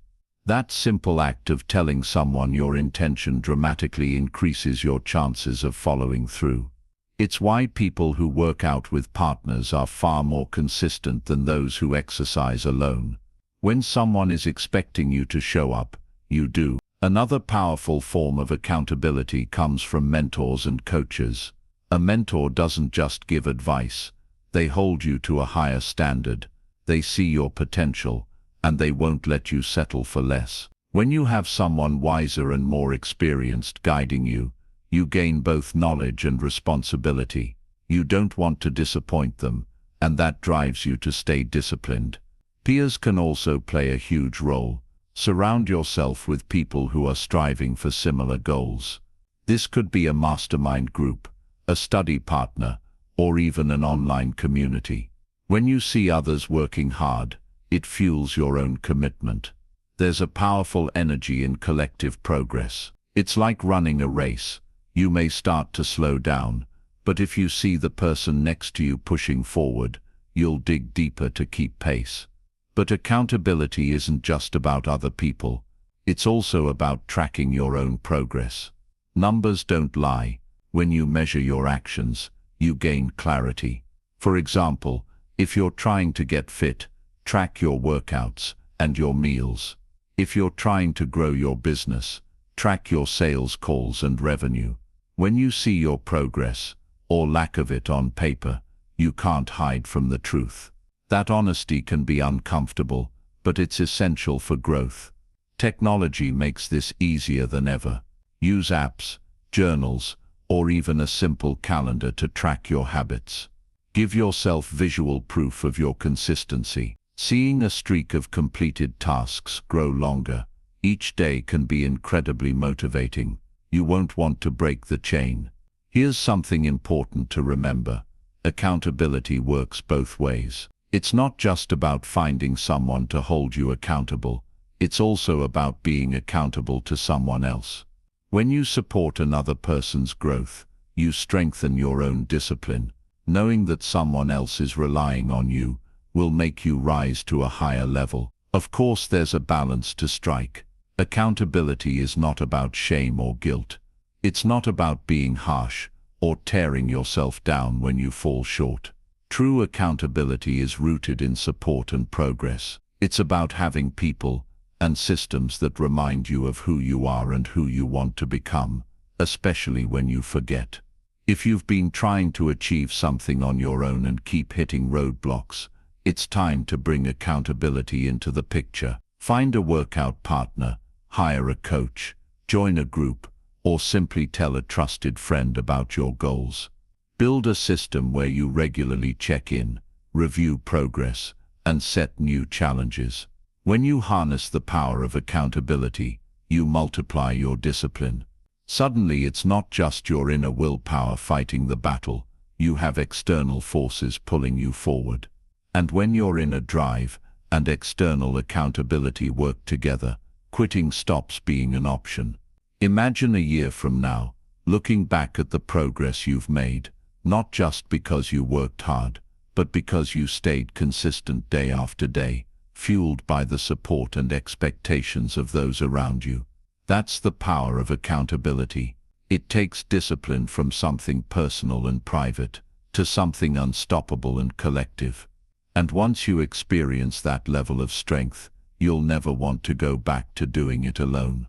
That simple act of telling someone your intention dramatically increases your chances of following through. It's why people who work out with partners are far more consistent than those who exercise alone. When someone is expecting you to show up, you do. Another powerful form of accountability comes from mentors and coaches. A mentor doesn't just give advice. They hold you to a higher standard. They see your potential, and they won't let you settle for less. When you have someone wiser and more experienced guiding you, you gain both knowledge and responsibility. You don't want to disappoint them, and that drives you to stay disciplined. Peers can also play a huge role. Surround yourself with people who are striving for similar goals. This could be a mastermind group, a study partner, or even an online community. When you see others working hard, it fuels your own commitment. There's a powerful energy in collective progress. It's like running a race. You may start to slow down, but if you see the person next to you pushing forward, you'll dig deeper to keep pace. But accountability isn't just about other people. It's also about tracking your own progress. Numbers don't lie. When you measure your actions, you gain clarity. For example, if you're trying to get fit, track your workouts and your meals. If you're trying to grow your business, track your sales calls and revenue. When you see your progress, or lack of it on paper, you can't hide from the truth. That honesty can be uncomfortable, but it's essential for growth. Technology makes this easier than ever. Use apps, journals, or even a simple calendar to track your habits. Give yourself visual proof of your consistency. Seeing a streak of completed tasks grow longer each day can be incredibly motivating. You won't want to break the chain. Here's something important to remember. Accountability works both ways. It's not just about finding someone to hold you accountable. It's also about being accountable to someone else. When you support another person's growth, you strengthen your own discipline. Knowing that someone else is relying on you will make you rise to a higher level. Of course, there's a balance to strike. Accountability is not about shame or guilt. It's not about being harsh or tearing yourself down when you fall short. True accountability is rooted in support and progress. It's about having people, and systems that remind you of who you are and who you want to become, especially when you forget. If you've been trying to achieve something on your own and keep hitting roadblocks, it's time to bring accountability into the picture. Find a workout partner, hire a coach, join a group, or simply tell a trusted friend about your goals. Build a system where you regularly check in, review progress, and set new challenges. When you harness the power of accountability, you multiply your discipline. Suddenly it's not just your inner willpower fighting the battle, you have external forces pulling you forward. And when your inner drive and external accountability work together, quitting stops being an option. Imagine a year from now, looking back at the progress you've made, not just because you worked hard, but because you stayed consistent day after day, fueled by the support and expectations of those around you. That's the power of accountability. It takes discipline from something personal and private to something unstoppable and collective. And once you experience that level of strength, you'll never want to go back to doing it alone.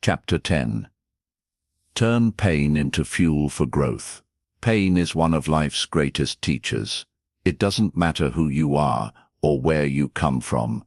Chapter 10. Turn pain into fuel for growth. Pain is one of life's greatest teachers. It doesn't matter who you are or where you come from.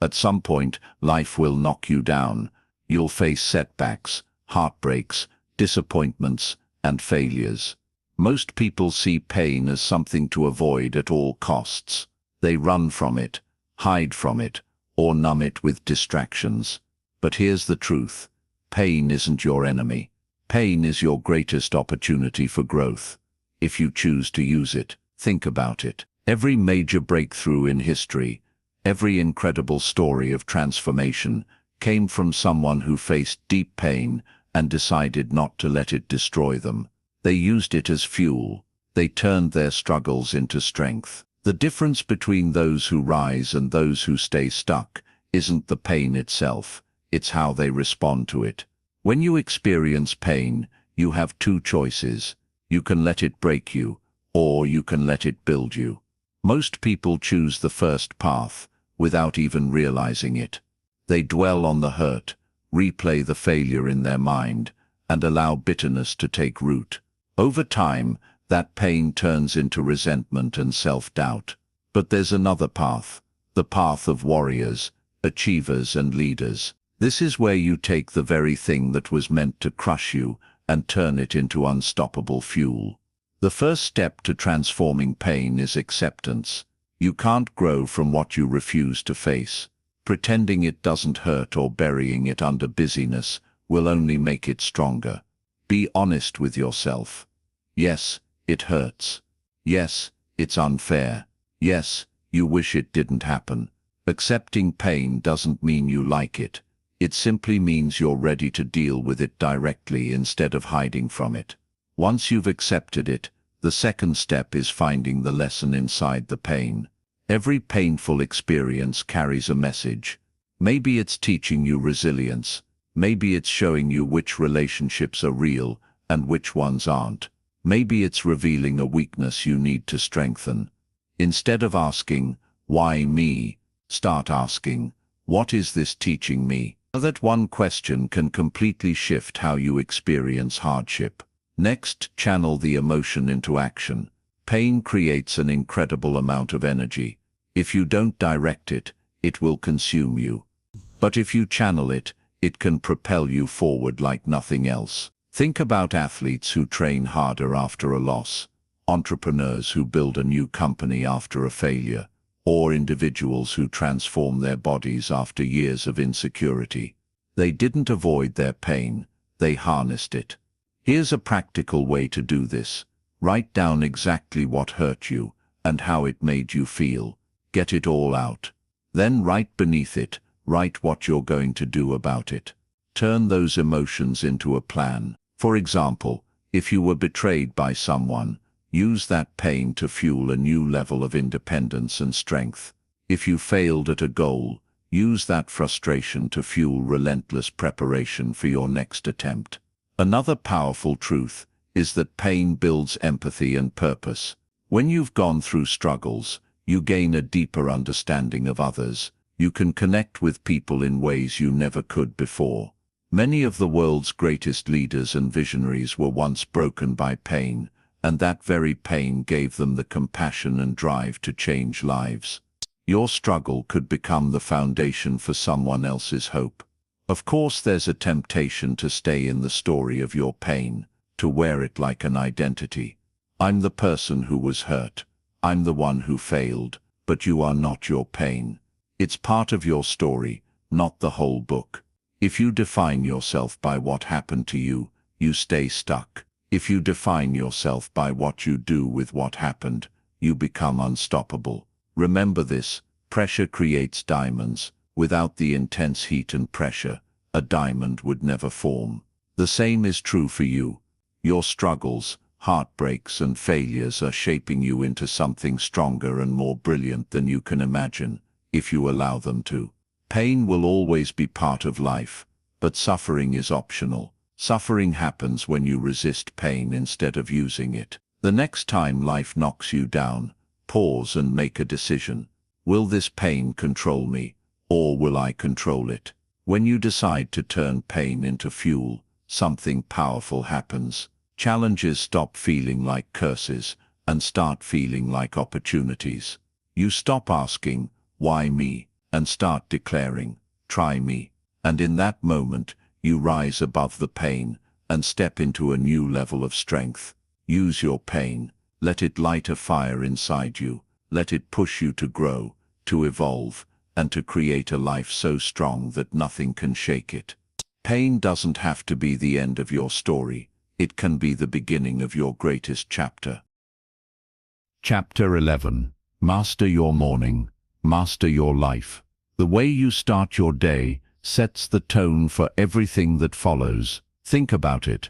At some point, life will knock you down. You'll face setbacks, heartbreaks, disappointments, and failures. Most people see pain as something to avoid at all costs. They run from it, hide from it, or numb it with distractions. But here's the truth. Pain isn't your enemy. Pain is your greatest opportunity for growth. If you choose to use it, think about it. Every major breakthrough in history, every incredible story of transformation came from someone who faced deep pain and decided not to let it destroy them. They used it as fuel. They turned their struggles into strength. The difference between those who rise and those who stay stuck isn't the pain itself. It's how they respond to it. When you experience pain, you have two choices. You can let it break you, or you can let it build you. Most people choose the first path, without even realizing it. They dwell on the hurt, replay the failure in their mind, and allow bitterness to take root. Over time, that pain turns into resentment and self-doubt. But there's another path, the path of warriors, achievers and leaders. This is where you take the very thing that was meant to crush you and turn it into unstoppable fuel. The first step to transforming pain is acceptance. You can't grow from what you refuse to face. Pretending it doesn't hurt or burying it under busyness will only make it stronger. Be honest with yourself. Yes, it hurts. Yes, it's unfair. Yes, you wish it didn't happen. Accepting pain doesn't mean you like it. It simply means you're ready to deal with it directly instead of hiding from it. Once you've accepted it, the second step is finding the lesson inside the pain. Every painful experience carries a message. Maybe it's teaching you resilience. Maybe it's showing you which relationships are real and which ones aren't. Maybe it's revealing a weakness you need to strengthen. Instead of asking, "Why me?" start asking, "What is this teaching me?" That one question can completely shift how you experience hardship. Next, channel the emotion into action. Pain creates an incredible amount of energy. If you don't direct it, it will consume you. But if you channel it, it can propel you forward like nothing else. Think about athletes who train harder after a loss, entrepreneurs who build a new company after a failure, or individuals who transform their bodies after years of insecurity. They didn't avoid their pain, they harnessed it. Here's a practical way to do this. Write down exactly what hurt you and how it made you feel. Get it all out. Then right beneath it, write what you're going to do about it. Turn those emotions into a plan. For example, if you were betrayed by someone, use that pain to fuel a new level of independence and strength. If you failed at a goal, use that frustration to fuel relentless preparation for your next attempt. Another powerful truth is that pain builds empathy and purpose. When you've gone through struggles, you gain a deeper understanding of others. You can connect with people in ways you never could before. Many of the world's greatest leaders and visionaries were once broken by pain, and that very pain gave them the compassion and drive to change lives. Your struggle could become the foundation for someone else's hope. Of course, there's a temptation to stay in the story of your pain, to wear it like an identity. I'm the person who was hurt. I'm the one who failed. But you are not your pain. It's part of your story, not the whole book. If you define yourself by what happened to you, you stay stuck. If you define yourself by what you do with what happened, you become unstoppable. Remember this: pressure creates diamonds. Without the intense heat and pressure, a diamond would never form. The same is true for you. Your struggles, heartbreaks, and failures are shaping you into something stronger and more brilliant than you can imagine, if you allow them to. Pain will always be part of life, but suffering is optional. Suffering happens when you resist pain instead of using it. The next time life knocks you down, pause and make a decision. Will this pain control me, or will I control it? When you decide to turn pain into fuel, something powerful happens. Challenges stop feeling like curses and start feeling like opportunities. You stop asking, "Why me?" and start declaring, "Try me." And in that moment, you rise above the pain and step into a new level of strength. Use your pain. Let it light a fire inside you. Let it push you to grow, to evolve, and to create a life so strong that nothing can shake it. Pain doesn't have to be the end of your story. It can be the beginning of your greatest chapter. Chapter 11. Master your morning. Master your life. The way you start your day sets the tone for everything that follows. Think about it.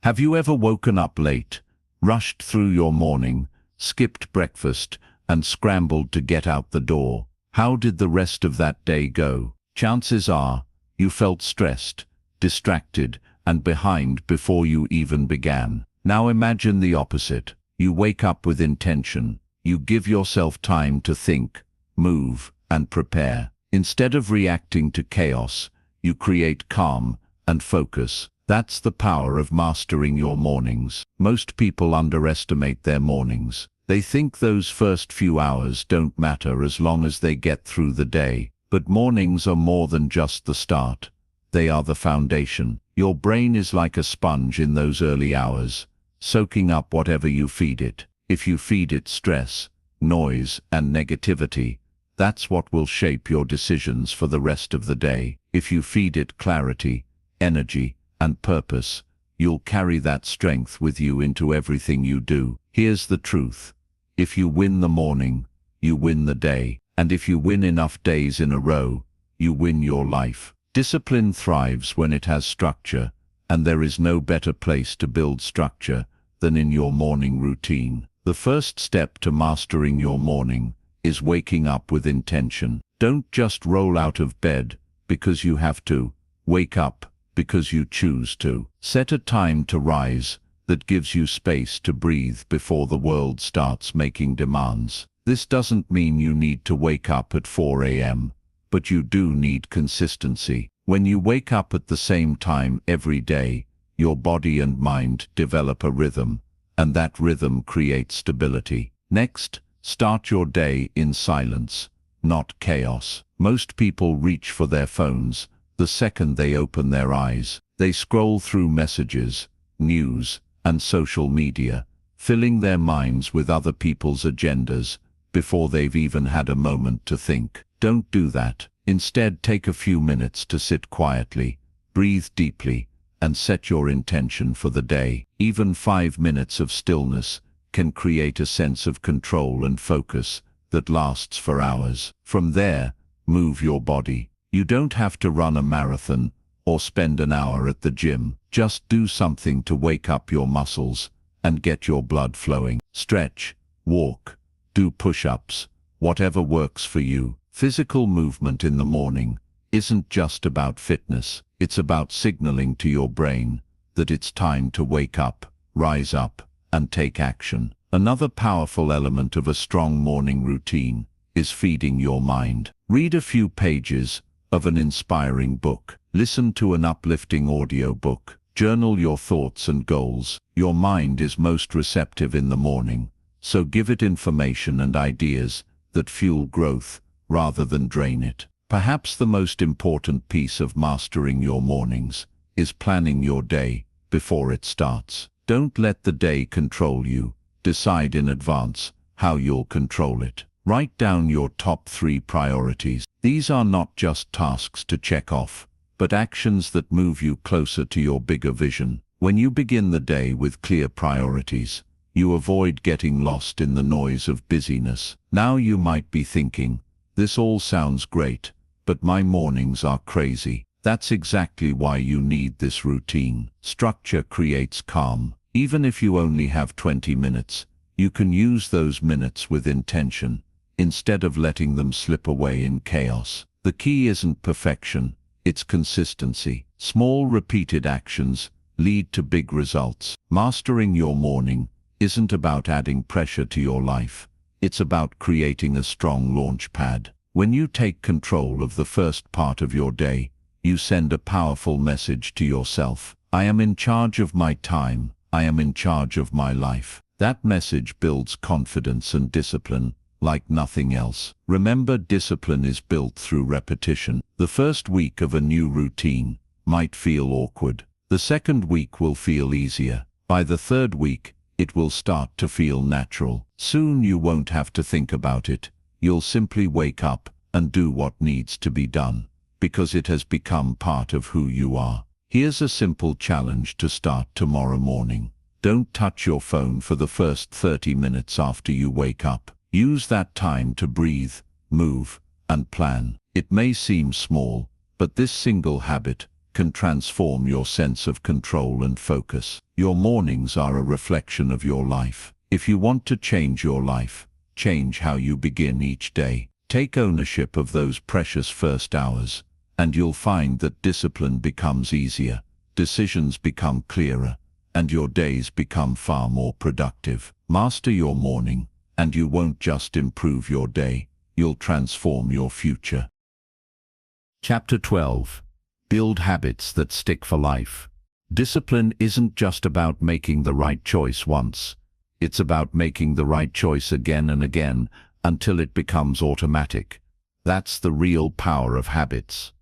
Have you ever woken up late, rushed through your morning, skipped breakfast, and scrambled to get out the door? How did the rest of that day go? Chances are, you felt stressed, distracted, and behind before you even began. Now imagine the opposite. You wake up with intention. You give yourself time to think, move, and prepare. Instead of reacting to chaos, you create calm and focus. That's the power of mastering your mornings. Most people underestimate their mornings. They think those first few hours don't matter as long as they get through the day. But mornings are more than just the start. They are the foundation. Your brain is like a sponge in those early hours, soaking up whatever you feed it. If you feed it stress, noise, and negativity, that's what will shape your decisions for the rest of the day. If you feed it clarity, energy, and purpose, you'll carry that strength with you into everything you do. Here's the truth. If you win the morning, you win the day. And if you win enough days in a row, you win your life. Discipline thrives when it has structure, and there is no better place to build structure than in your morning routine. The first step to mastering your morning is waking up with intention. Don't just roll out of bed because you have to. Wake up because you choose to. Set a time to rise that gives you space to breathe before the world starts making demands. This doesn't mean you need to wake up at 4 a.m., but you do need consistency. When you wake up at the same time every day, your body and mind develop a rhythm, and that rhythm creates stability. Next, start your day in silence, not chaos. Most people reach for their phones the second they open their eyes. They scroll through messages, news, and social media, filling their minds with other people's agendas before they've even had a moment to think. Don't do that. Instead, take a few minutes to sit quietly, breathe deeply, and set your intention for the day. Even 5 minutes of stillness can create a sense of control and focus that lasts for hours. From there, move your body. You don't have to run a marathon or spend an hour at the gym. Just do something to wake up your muscles and get your blood flowing. Stretch, walk, do push-ups, whatever works for you. Physical movement in the morning isn't just about fitness. It's about signaling to your brain that it's time to wake up, rise up, and take action. Another powerful element of a strong morning routine is feeding your mind. Read a few pages of an inspiring book. Listen to an uplifting audiobook. Journal your thoughts and goals. Your mind is most receptive in the morning, so give it information and ideas that fuel growth rather than drain it. Perhaps the most important piece of mastering your mornings is planning your day before it starts. Don't let the day control you. Decide in advance how you'll control it. Write down your top 3 priorities. These are not just tasks to check off, but actions that move you closer to your bigger vision. When you begin the day with clear priorities, you avoid getting lost in the noise of busyness. Now you might be thinking, this all sounds great, but my mornings are crazy. That's exactly why you need this routine. Structure creates calm. Even if you only have 20 minutes, you can use those minutes with intention, instead of letting them slip away in chaos. The key isn't perfection, it's consistency. Small repeated actions lead to big results. Mastering your morning isn't about adding pressure to your life. It's about creating a strong launch pad. When you take control of the first part of your day, you send a powerful message to yourself. I am in charge of my time. I am in charge of my life. That message builds confidence and discipline like nothing else. Remember, discipline is built through repetition. The first week of a new routine might feel awkward. The second week will feel easier. By the third week, it will start to feel natural. Soon you won't have to think about it. You'll simply wake up and do what needs to be done, because it has become part of who you are. Here's a simple challenge to start tomorrow morning. Don't touch your phone for the first 30 minutes after you wake up. Use that time to breathe, move, and plan. It may seem small, but this single habit can transform your sense of control and focus. Your mornings are a reflection of your life. If you want to change your life, change how you begin each day. Take ownership of those precious first hours, and you'll find that discipline becomes easier, decisions become clearer, and your days become far more productive. Master your morning, and you won't just improve your day, you'll transform your future. Chapter 12. Build habits that stick for life. Discipline isn't just about making the right choice once. It's about making the right choice again and again until it becomes automatic. That's the real power of habits.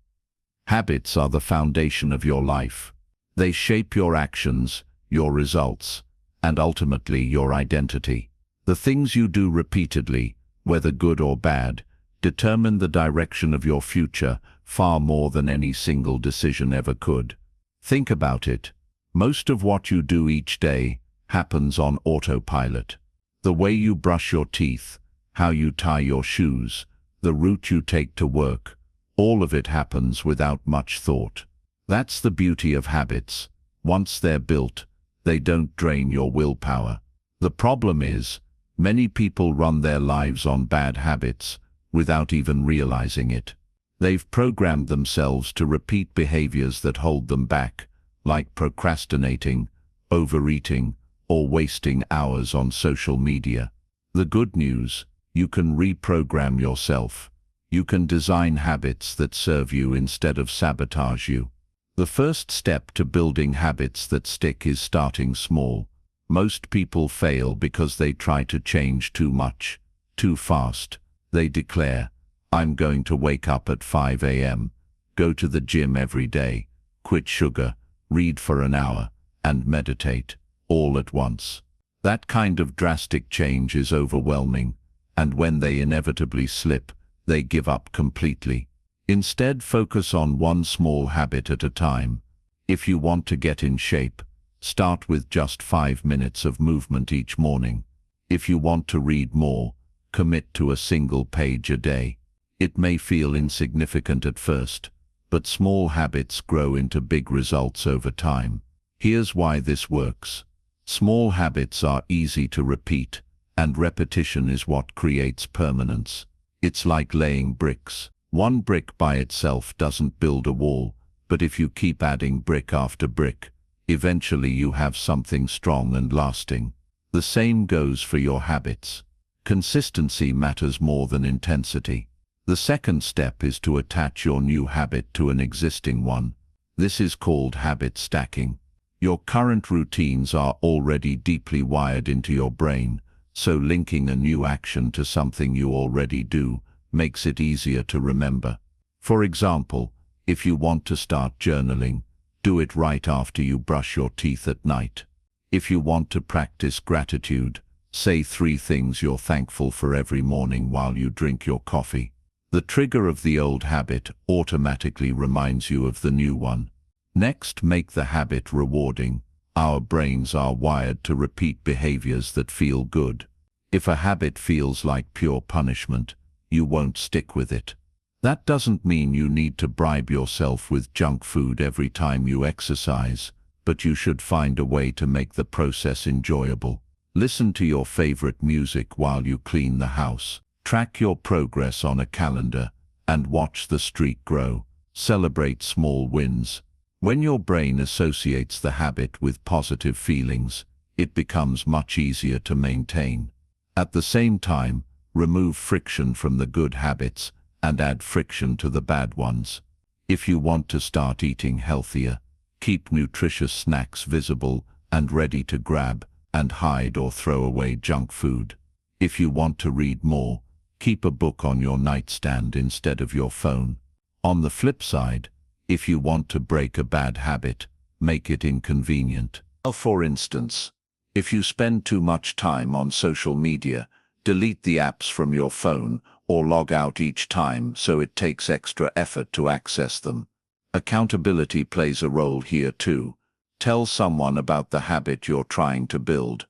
Habits are the foundation of your life. They shape your actions, your results, and ultimately your identity. The things you do repeatedly, whether good or bad, determine the direction of your future far more than any single decision ever could. Think about it. Most of what you do each day happens on autopilot. The way you brush your teeth, how you tie your shoes, the route you take to work, all of it happens without much thought. That's the beauty of habits. Once they're built, they don't drain your willpower. The problem is, many people run their lives on bad habits without even realizing it. They've programmed themselves to repeat behaviors that hold them back, like procrastinating, overeating, or wasting hours on social media. The good news, you can reprogram yourself. You can design habits that serve you instead of sabotage you. The first step to building habits that stick is starting small. Most people fail because they try to change too much, too fast. They declare, I'm going to wake up at 5 a.m., go to the gym every day, quit sugar, read for an hour, and meditate, all at once. That kind of drastic change is overwhelming, and when they inevitably slip, they give up completely. Instead, focus on one small habit at a time. If you want to get in shape, start with just 5 minutes of movement each morning. If you want to read more, commit to a single page a day. It may feel insignificant at first, but small habits grow into big results over time. Here's why this works. Small habits are easy to repeat, and repetition is what creates permanence. It's like laying bricks. One brick by itself doesn't build a wall, but if you keep adding brick after brick, eventually you have something strong and lasting. The same goes for your habits. Consistency matters more than intensity. The second step is to attach your new habit to an existing one. This is called habit stacking. Your current routines are already deeply wired into your brain, so linking a new action to something you already do makes it easier to remember. For example, if you want to start journaling, do it right after you brush your teeth at night. If you want to practice gratitude, say 3 things you're thankful for every morning while you drink your coffee. The trigger of the old habit automatically reminds you of the new one. Next, make the habit rewarding. Our brains are wired to repeat behaviors that feel good. If a habit feels like pure punishment, you won't stick with it. That doesn't mean you need to bribe yourself with junk food every time you exercise, but you should find a way to make the process enjoyable. Listen to your favorite music while you clean the house. Track your progress on a calendar and watch the streak grow. Celebrate small wins. When your brain associates the habit with positive feelings, it becomes much easier to maintain. At the same time, remove friction from the good habits and add friction to the bad ones. If you want to start eating healthier, keep nutritious snacks visible and ready to grab, and hide or throw away junk food. If you want to read more, keep a book on your nightstand instead of your phone. On the flip side, if you want to break a bad habit, make it inconvenient. For instance, if you spend too much time on social media, delete the apps from your phone or log out each time so it takes extra effort to access them. Accountability plays a role here too. Tell someone about the habit you're trying to build.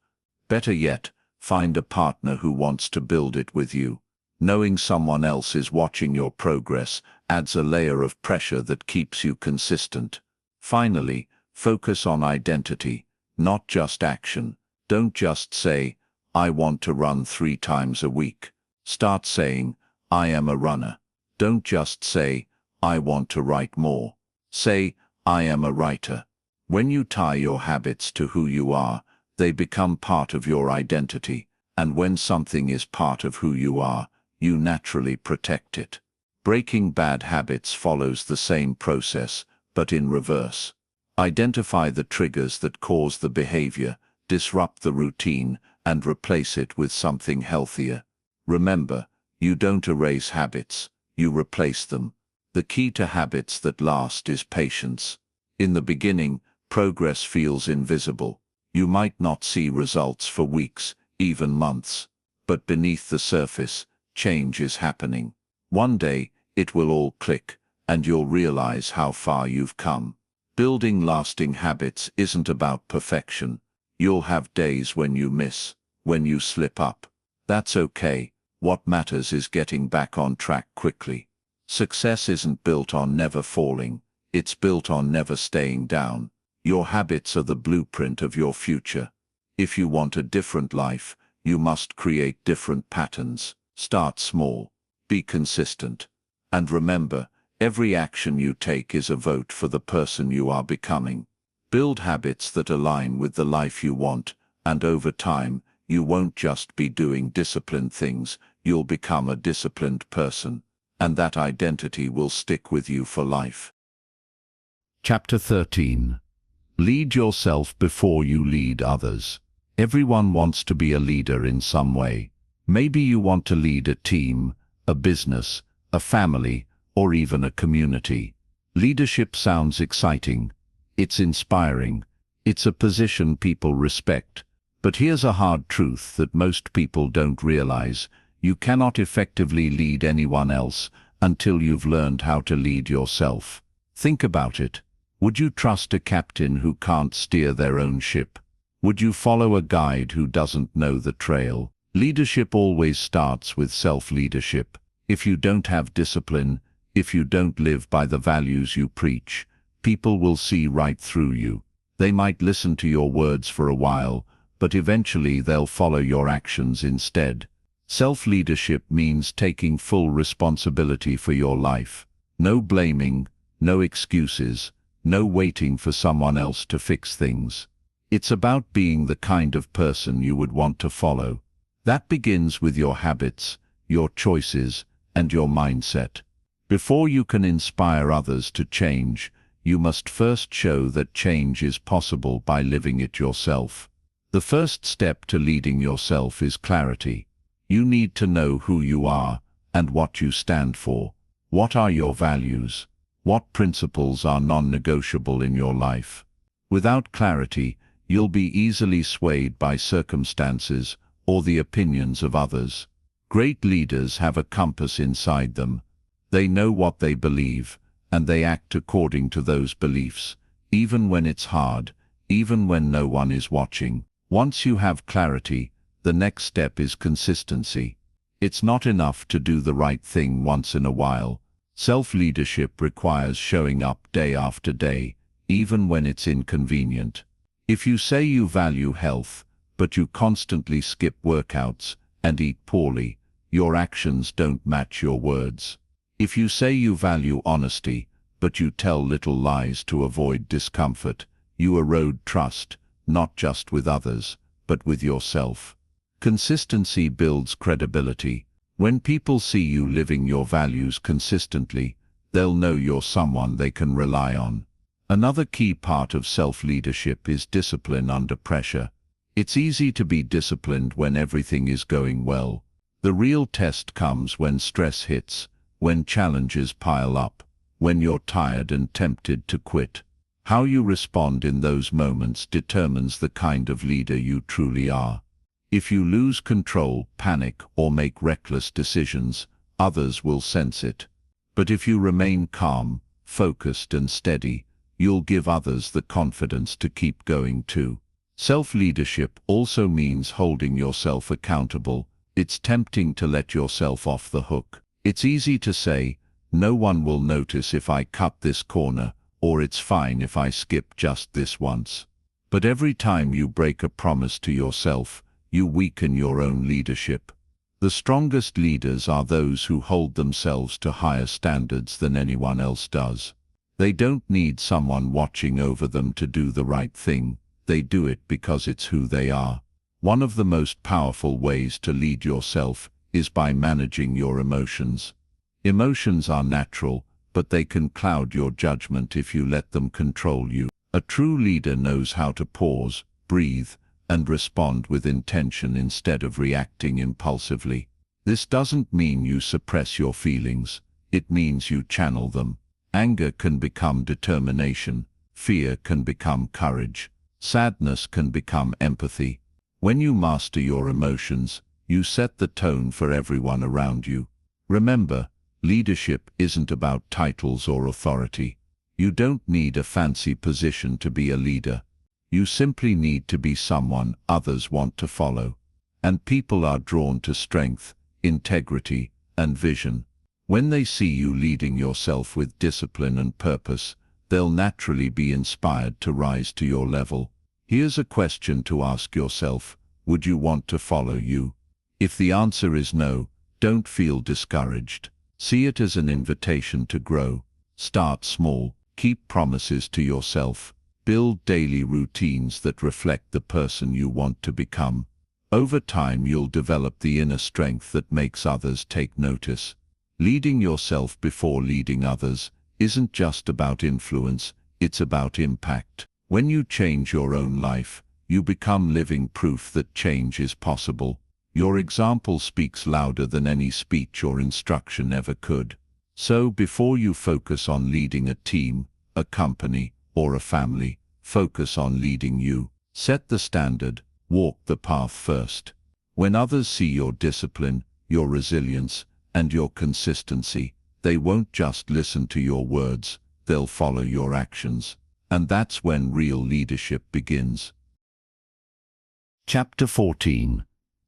Better yet, find a partner who wants to build it with you. Knowing someone else is watching your progress adds a layer of pressure that keeps you consistent. Finally, focus on identity, not just action. Don't just say, "I want to run 3 times a week." Start saying, "I am a runner." Don't just say, "I want to write more." Say, "I am a writer." When you tie your habits to who you are, they become part of your identity, and when something is part of who you are, you naturally protect it. Breaking bad habits follows the same process, but in reverse. Identify the triggers that cause the behavior, disrupt the routine, and replace it with something healthier. Remember, you don't erase habits, you replace them. The key to habits that last is patience. In the beginning, progress feels invisible. You might not see results for weeks, even months. But beneath the surface, change is happening. One day, it will all click, and you'll realize how far you've come. Building lasting habits isn't about perfection. You'll have days when you miss, when you slip up. That's okay. What matters is getting back on track quickly. Success isn't built on never falling. It's built on never staying down. Your habits are the blueprint of your future. If you want a different life, you must create different patterns. Start small. Be consistent. And remember, every action you take is a vote for the person you are becoming. Build habits that align with the life you want, and over time, you won't just be doing disciplined things, you'll become a disciplined person. And that identity will stick with you for life. Chapter 13. Lead yourself before you lead others. Everyone wants to be a leader in some way. Maybe you want to lead a team, a business, a family, or even a community. Leadership sounds exciting. It's inspiring. It's a position people respect. But here's a hard truth that most people don't realize. You cannot effectively lead anyone else until you've learned how to lead yourself. Think about it. Would you trust a captain who can't steer their own ship? Would you follow a guide who doesn't know the trail? Leadership always starts with self-leadership. If you don't have discipline, if you don't live by the values you preach, people will see right through you. They might listen to your words for a while, but eventually they'll follow your actions instead. Self-leadership means taking full responsibility for your life. No blaming, no excuses, no waiting for someone else to fix things. It's about being the kind of person you would want to follow. That begins with your habits, your choices, and your mindset. Before you can inspire others to change, you must first show that change is possible by living it yourself. The first step to leading yourself is clarity. You need to know who you are and what you stand for. What are your values? What principles are non-negotiable in your life? Without clarity, you'll be easily swayed by circumstances or the opinions of others. Great leaders have a compass inside them. They know what they believe, and they act according to those beliefs, even when it's hard, even when no one is watching. Once you have clarity, the next step is consistency. It's not enough to do the right thing once in a while. Self-leadership requires showing up day after day, even when it's inconvenient. If you say you value health, but you constantly skip workouts and eat poorly, your actions don't match your words. If you say you value honesty, but you tell little lies to avoid discomfort, you erode trust, not just with others, but with yourself. Consistency builds credibility. When people see you living your values consistently, they'll know you're someone they can rely on. Another key part of self-leadership is discipline under pressure. It's easy to be disciplined when everything is going well. The real test comes when stress hits, when challenges pile up, when you're tired and tempted to quit. How you respond in those moments determines the kind of leader you truly are. If you lose control, panic, or make reckless decisions, others will sense it. But if you remain calm, focused, and steady, you'll give others the confidence to keep going too. Self-leadership also means holding yourself accountable. It's tempting to let yourself off the hook. It's easy to say, "No one will notice if I cut this corner," or "It's fine if I skip just this once." But every time you break a promise to yourself, you weaken your own leadership. The strongest leaders are those who hold themselves to higher standards than anyone else does. They don't need someone watching over them to do the right thing. They do it because it's who they are. One of the most powerful ways to lead yourself is by managing your emotions. Emotions are natural, but they can cloud your judgment if you let them control you. A true leader knows how to pause, breathe, and respond with intention instead of reacting impulsively. This doesn't mean you suppress your feelings. It means you channel them. Anger can become determination. Fear can become courage. Sadness can become empathy. When you master your emotions, you set the tone for everyone around you. Remember, leadership isn't about titles or authority. You don't need a fancy position to be a leader. You simply need to be someone others want to follow. And people are drawn to strength, integrity, and vision. When they see you leading yourself with discipline and purpose, they'll naturally be inspired to rise to your level. Here's a question to ask yourself: would you want to follow you? If the answer is no, don't feel discouraged. See it as an invitation to grow. Start small, keep promises to yourself, build daily routines that reflect the person you want to become. Over time you'll develop the inner strength that makes others take notice. Leading yourself before leading others isn't just about influence, it's about impact. When you change your own life, you become living proof that change is possible. Your example speaks louder than any speech or instruction ever could. So before you focus on leading a team, a company, or a family, focus on leading you. Set the standard, walk the path first. When others see your discipline, your resilience, and your consistency, they won't just listen to your words, they'll follow your actions. And that's when real leadership begins. Chapter 14.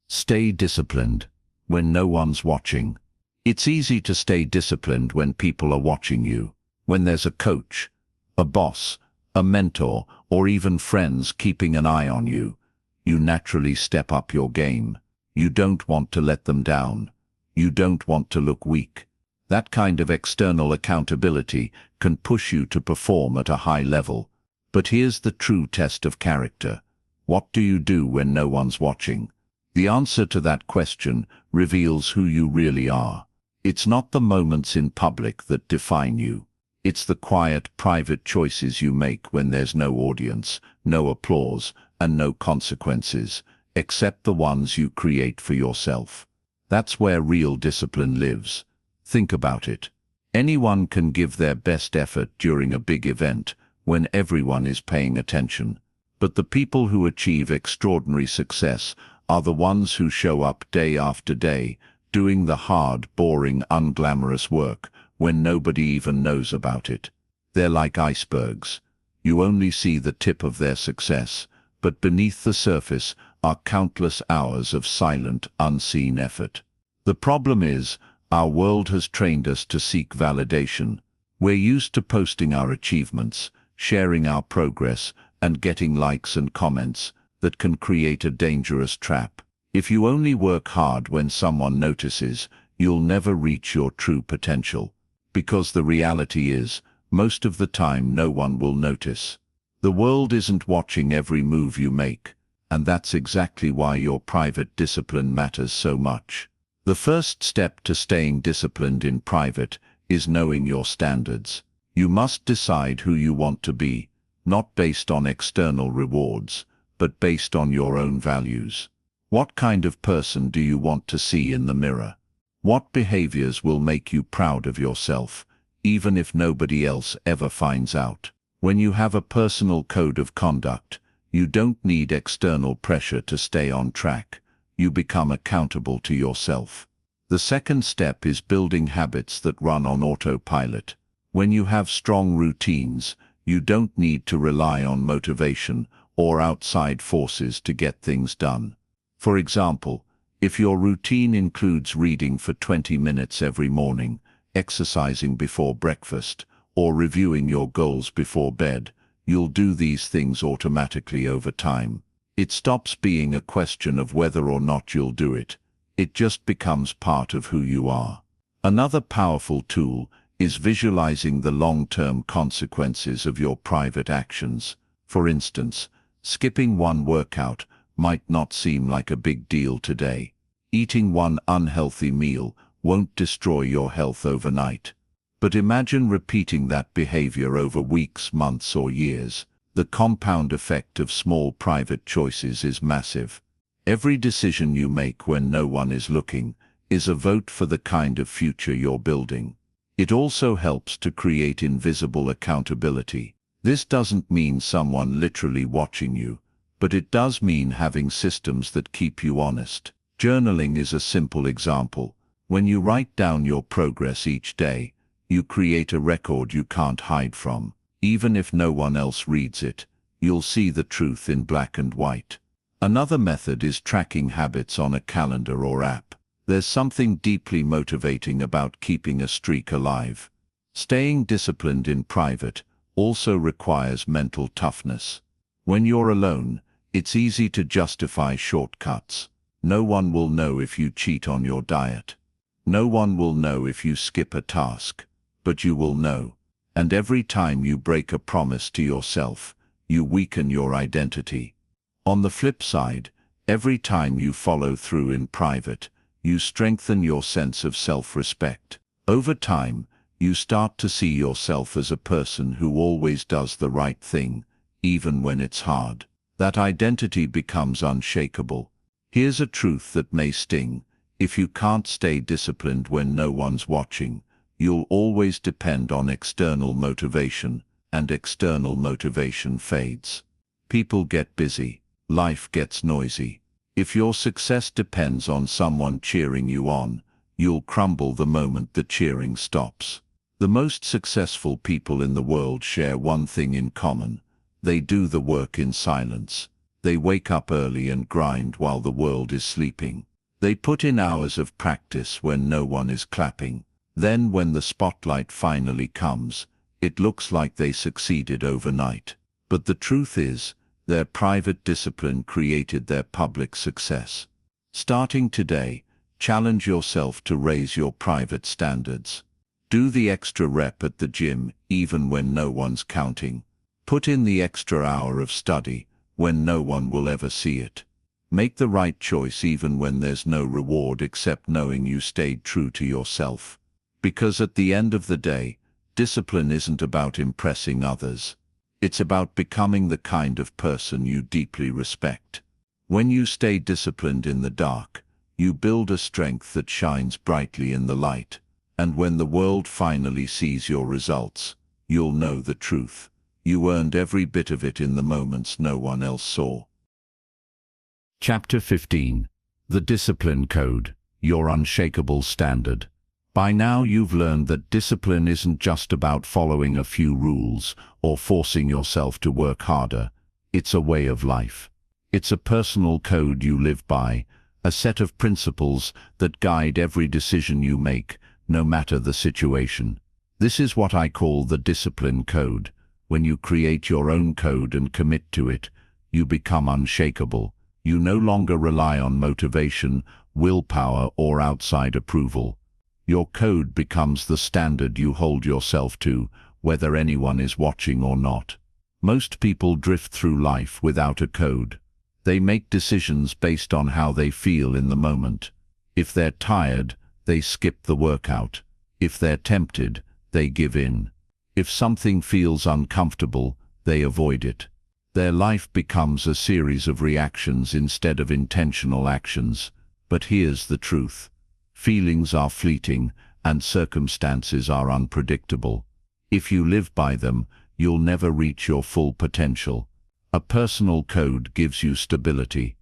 Stay disciplined when no one's watching. It's easy to stay disciplined when people are watching you. When there's a coach, a boss, a mentor, or even friends keeping an eye on you, you naturally step up your game. You don't want to let them down. You don't want to look weak. That kind of external accountability can push you to perform at a high level. But here's the true test of character. What do you do when no one's watching? The answer to that question reveals who you really are. It's not the moments in public that define you. It's the quiet, private choices you make when there's no audience, no applause, and no consequences, except the ones you create for yourself. That's where real discipline lives. Think about it. Anyone can give their best effort during a big event when everyone is paying attention. But the people who achieve extraordinary success are the ones who show up day after day, doing the hard, boring, unglamorous work when nobody even knows about it. They're like icebergs. You only see the tip of their success, but beneath the surface are countless hours of silent, unseen effort. The problem is, our world has trained us to seek validation. We're used to posting our achievements, sharing our progress, and getting likes and comments that can create a dangerous trap. If you only work hard when someone notices, you'll never reach your true potential. Because the reality is, most of the time no one will notice. The world isn't watching every move you make, and that's exactly why your private discipline matters so much. The first step to staying disciplined in private is knowing your standards. You must decide who you want to be, not based on external rewards, but based on your own values. What kind of person do you want to see in the mirror? What behaviors will make you proud of yourself, even if nobody else ever finds out? When you have a personal code of conduct, you don't need external pressure to stay on track. You become accountable to yourself. The second step is building habits that run on autopilot. When you have strong routines, you don't need to rely on motivation or outside forces to get things done. For example, if your routine includes reading for 20 minutes every morning, exercising before breakfast, or reviewing your goals before bed, you'll do these things automatically over time. It stops being a question of whether or not you'll do it. It just becomes part of who you are. Another powerful tool is visualizing the long-term consequences of your private actions. For instance, skipping one workout might not seem like a big deal today. Eating one unhealthy meal won't destroy your health overnight. But imagine repeating that behavior over weeks, months, or years. The compound effect of small private choices is massive. Every decision you make when no one is looking is a vote for the kind of future you're building. It also helps to create invisible accountability. This doesn't mean someone literally watching you, but it does mean having systems that keep you honest. Journaling is a simple example. When you write down your progress each day, you create a record you can't hide from. Even if no one else reads it, you'll see the truth in black and white. Another method is tracking habits on a calendar or app. There's something deeply motivating about keeping a streak alive. Staying disciplined in private also requires mental toughness. When you're alone, it's easy to justify shortcuts. No one will know if you cheat on your diet. No one will know if you skip a task, but you will know. And every time you break a promise to yourself, you weaken your identity. On the flip side, every time you follow through in private, you strengthen your sense of self-respect. Over time, you start to see yourself as a person who always does the right thing, even when it's hard. That identity becomes unshakable. Here's a truth that may sting. If you can't stay disciplined when no one's watching, you'll always depend on external motivation, and external motivation fades. People get busy. Life gets noisy. If your success depends on someone cheering you on, you'll crumble the moment the cheering stops. The most successful people in the world share one thing in common. They do the work in silence. They wake up early and grind while the world is sleeping. They put in hours of practice when no one is clapping. Then when the spotlight finally comes, it looks like they succeeded overnight. But the truth is, their private discipline created their public success. Starting today, challenge yourself to raise your private standards. Do the extra rep at the gym even when no one's counting. Put in the extra hour of study when no one will ever see it. Make the right choice even when there's no reward except knowing you stayed true to yourself. Because at the end of the day, discipline isn't about impressing others. It's about becoming the kind of person you deeply respect. When you stay disciplined in the dark, you build a strength that shines brightly in the light. And when the world finally sees your results, you'll know the truth. You earned every bit of it in the moments no one else saw. Chapter 15. The Discipline Code, Your Unshakable Standard. By now you've learned that discipline isn't just about following a few rules or forcing yourself to work harder. It's a way of life. It's a personal code you live by, a set of principles that guide every decision you make, no matter the situation. This is what I call the discipline code. When you create your own code and commit to it, you become unshakable. You no longer rely on motivation, willpower, or outside approval. Your code becomes the standard you hold yourself to, whether anyone is watching or not. Most people drift through life without a code. They make decisions based on how they feel in the moment. If they're tired, they skip the workout. If they're tempted, they give in. If something feels uncomfortable, they avoid it. Their life becomes a series of reactions instead of intentional actions. But here's the truth. Feelings are fleeting, and circumstances are unpredictable. If you live by them, you'll never reach your full potential. A personal code gives you stability.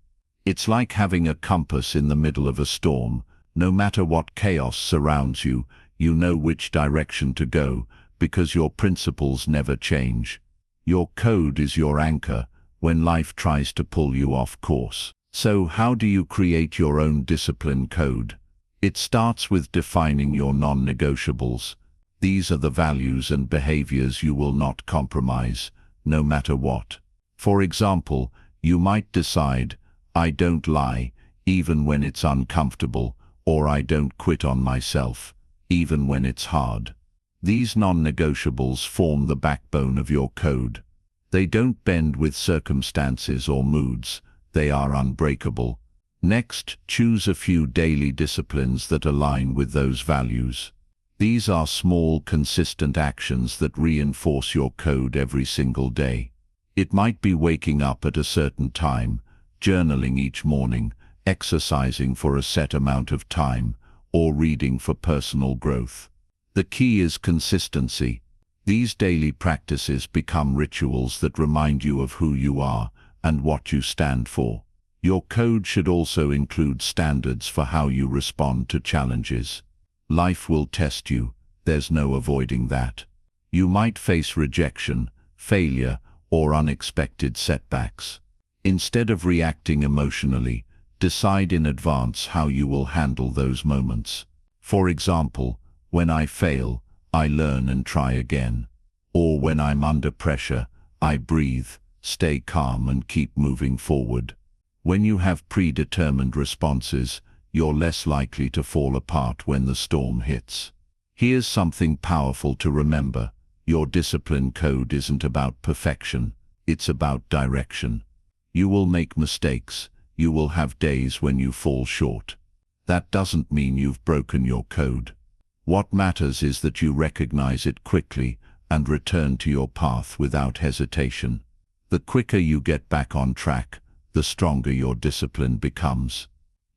It's like having a compass in the middle of a storm. No matter what chaos surrounds you, you know which direction to go, because your principles never change. Your code is your anchor when life tries to pull you off course. So how do you create your own discipline code? It starts with defining your non-negotiables. These are the values and behaviors you will not compromise, no matter what. For example, you might decide, I don't lie, even when it's uncomfortable, or I don't quit on myself, even when it's hard. These non-negotiables form the backbone of your code. They don't bend with circumstances or moods. They are unbreakable. Next, choose a few daily disciplines that align with those values. These are small, consistent actions that reinforce your code every single day. It might be waking up at a certain time, journaling each morning, exercising for a set amount of time, or reading for personal growth. The key is consistency. These daily practices become rituals that remind you of who you are and what you stand for. Your code should also include standards for how you respond to challenges. Life will test you. There's no avoiding that. You might face rejection, failure, or unexpected setbacks. Instead of reacting emotionally, decide in advance how you will handle those moments. For example, when I fail, I learn and try again. Or when I'm under pressure, I breathe, stay calm and keep moving forward. When you have predetermined responses, you're less likely to fall apart when the storm hits. Here's something powerful to remember. Your discipline code isn't about perfection, it's about direction. You will make mistakes, you will have days when you fall short. That doesn't mean you've broken your code. What matters is that you recognize it quickly and return to your path without hesitation. The quicker you get back on track, the stronger your discipline becomes.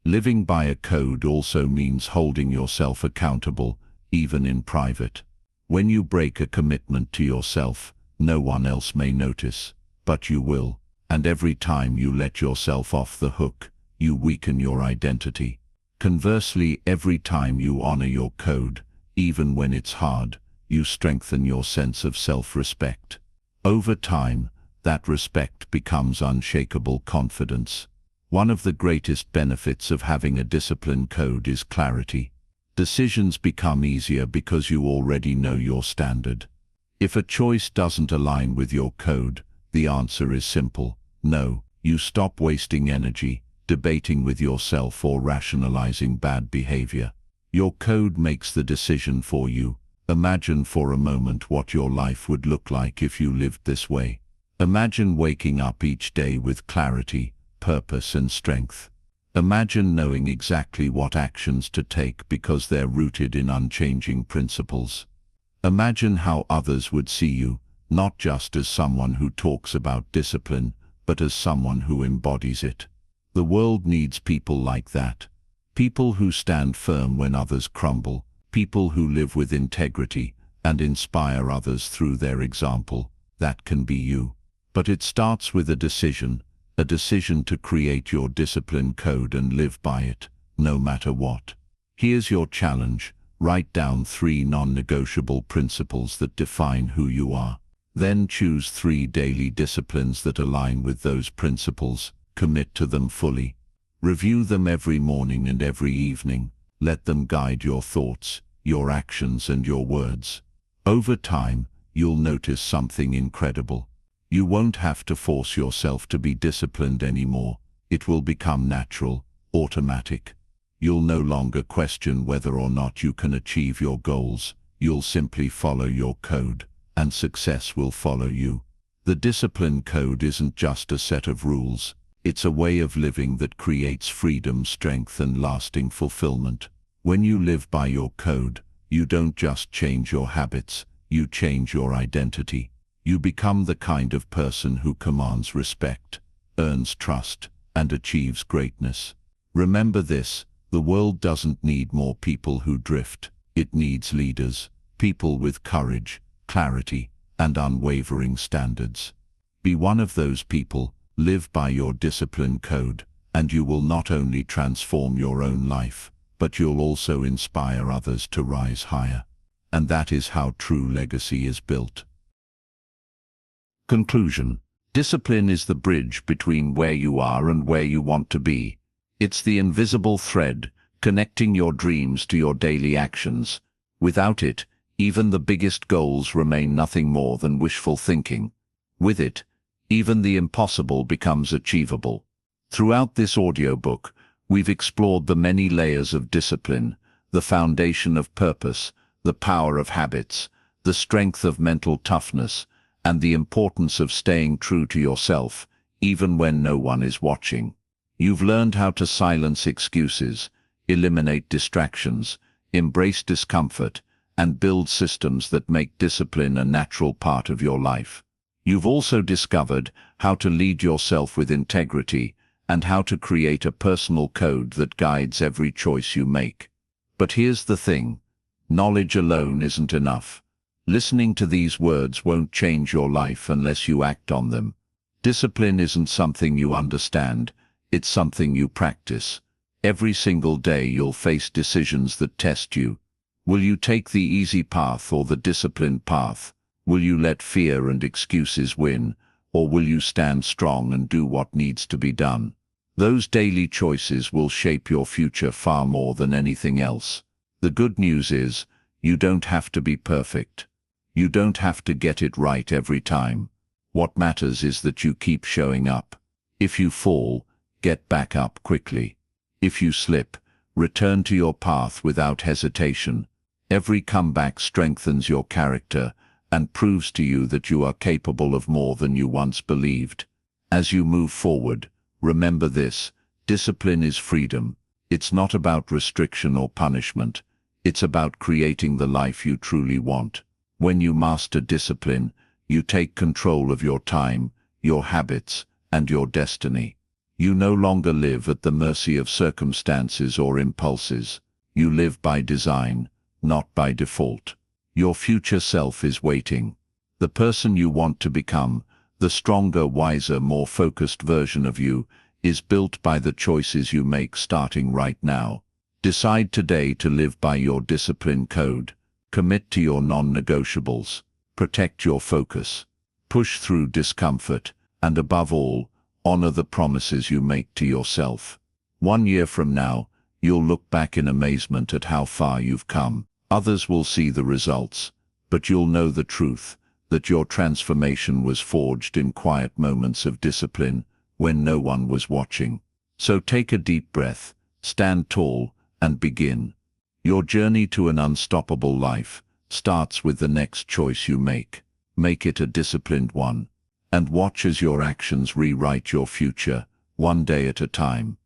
Living by a code also means holding yourself accountable, even in private. When you break a commitment to yourself, no one else may notice, but you will. And every time you let yourself off the hook, you weaken your identity. Conversely, every time you honor your code, even when it's hard, you strengthen your sense of self-respect. Over time, that respect becomes unshakable confidence. One of the greatest benefits of having a discipline code is clarity. Decisions become easier because you already know your standard. If a choice doesn't align with your code, the answer is simple: no. You stop wasting energy debating with yourself or rationalizing bad behavior. Your code makes the decision for you. Imagine for a moment what your life would look like if you lived this way. Imagine waking up each day with clarity, purpose and strength. Imagine knowing exactly what actions to take because they're rooted in unchanging principles. Imagine how others would see you, not just as someone who talks about discipline, but as someone who embodies it. The world needs people like that. People who stand firm when others crumble, people who live with integrity and inspire others through their example. That can be you. But it starts with a decision to create your discipline code and live by it, no matter what. Here's your challenge. Write down 3 non-negotiable principles that define who you are. Then choose 3 daily disciplines that align with those principles. Commit to them fully. Review them every morning and every evening. Let them guide your thoughts, your actions, and your words. Over time, you'll notice something incredible. You won't have to force yourself to be disciplined anymore. It will become natural, automatic. You'll no longer question whether or not you can achieve your goals. You'll simply follow your code, and success will follow you. The discipline code isn't just a set of rules. It's a way of living that creates freedom, strength, and lasting fulfillment. When you live by your code, you don't just change your habits, you change your identity. You become the kind of person who commands respect, earns trust, and achieves greatness. Remember this, the world doesn't need more people who drift. It needs leaders, people with courage, clarity, and unwavering standards. Be one of those people. Live by your discipline code, and you will not only transform your own life, but you'll also inspire others to rise higher. And that is how true legacy is built. Conclusion. Discipline is the bridge between where you are and where you want to be. It's the invisible thread connecting your dreams to your daily actions. Without it, even the biggest goals remain nothing more than wishful thinking. With it, even the impossible becomes achievable. Throughout this audiobook, we've explored the many layers of discipline, the foundation of purpose, the power of habits, the strength of mental toughness, and the importance of staying true to yourself, even when no one is watching. You've learned how to silence excuses, eliminate distractions, embrace discomfort, and build systems that make discipline a natural part of your life. You've also discovered how to lead yourself with integrity and how to create a personal code that guides every choice you make. But here's the thing, knowledge alone isn't enough. Listening to these words won't change your life unless you act on them. Discipline isn't something you understand, it's something you practice. Every single day you'll face decisions that test you. Will you take the easy path or the disciplined path? Will you let fear and excuses win, or will you stand strong and do what needs to be done? Those daily choices will shape your future far more than anything else. The good news is, you don't have to be perfect. You don't have to get it right every time. What matters is that you keep showing up. If you fall, get back up quickly. If you slip, return to your path without hesitation. Every comeback strengthens your character and proves to you that you are capable of more than you once believed. As you move forward, remember this, discipline is freedom. It's not about restriction or punishment. It's about creating the life you truly want. When you master discipline, you take control of your time, your habits, and your destiny. You no longer live at the mercy of circumstances or impulses. You live by design, not by default. Your future self is waiting. The person you want to become, the stronger, wiser, more focused version of you, is built by the choices you make starting right now. Decide today to live by your discipline code. Commit to your non-negotiables. Protect your focus. Push through discomfort, and above all, honor the promises you make to yourself. 1 year from now, you'll look back in amazement at how far you've come. Others will see the results, but you'll know the truth, that your transformation was forged in quiet moments of discipline, when no one was watching. So take a deep breath, stand tall, and begin. Your journey to an unstoppable life starts with the next choice you make. Make it a disciplined one, and watch as your actions rewrite your future, one day at a time.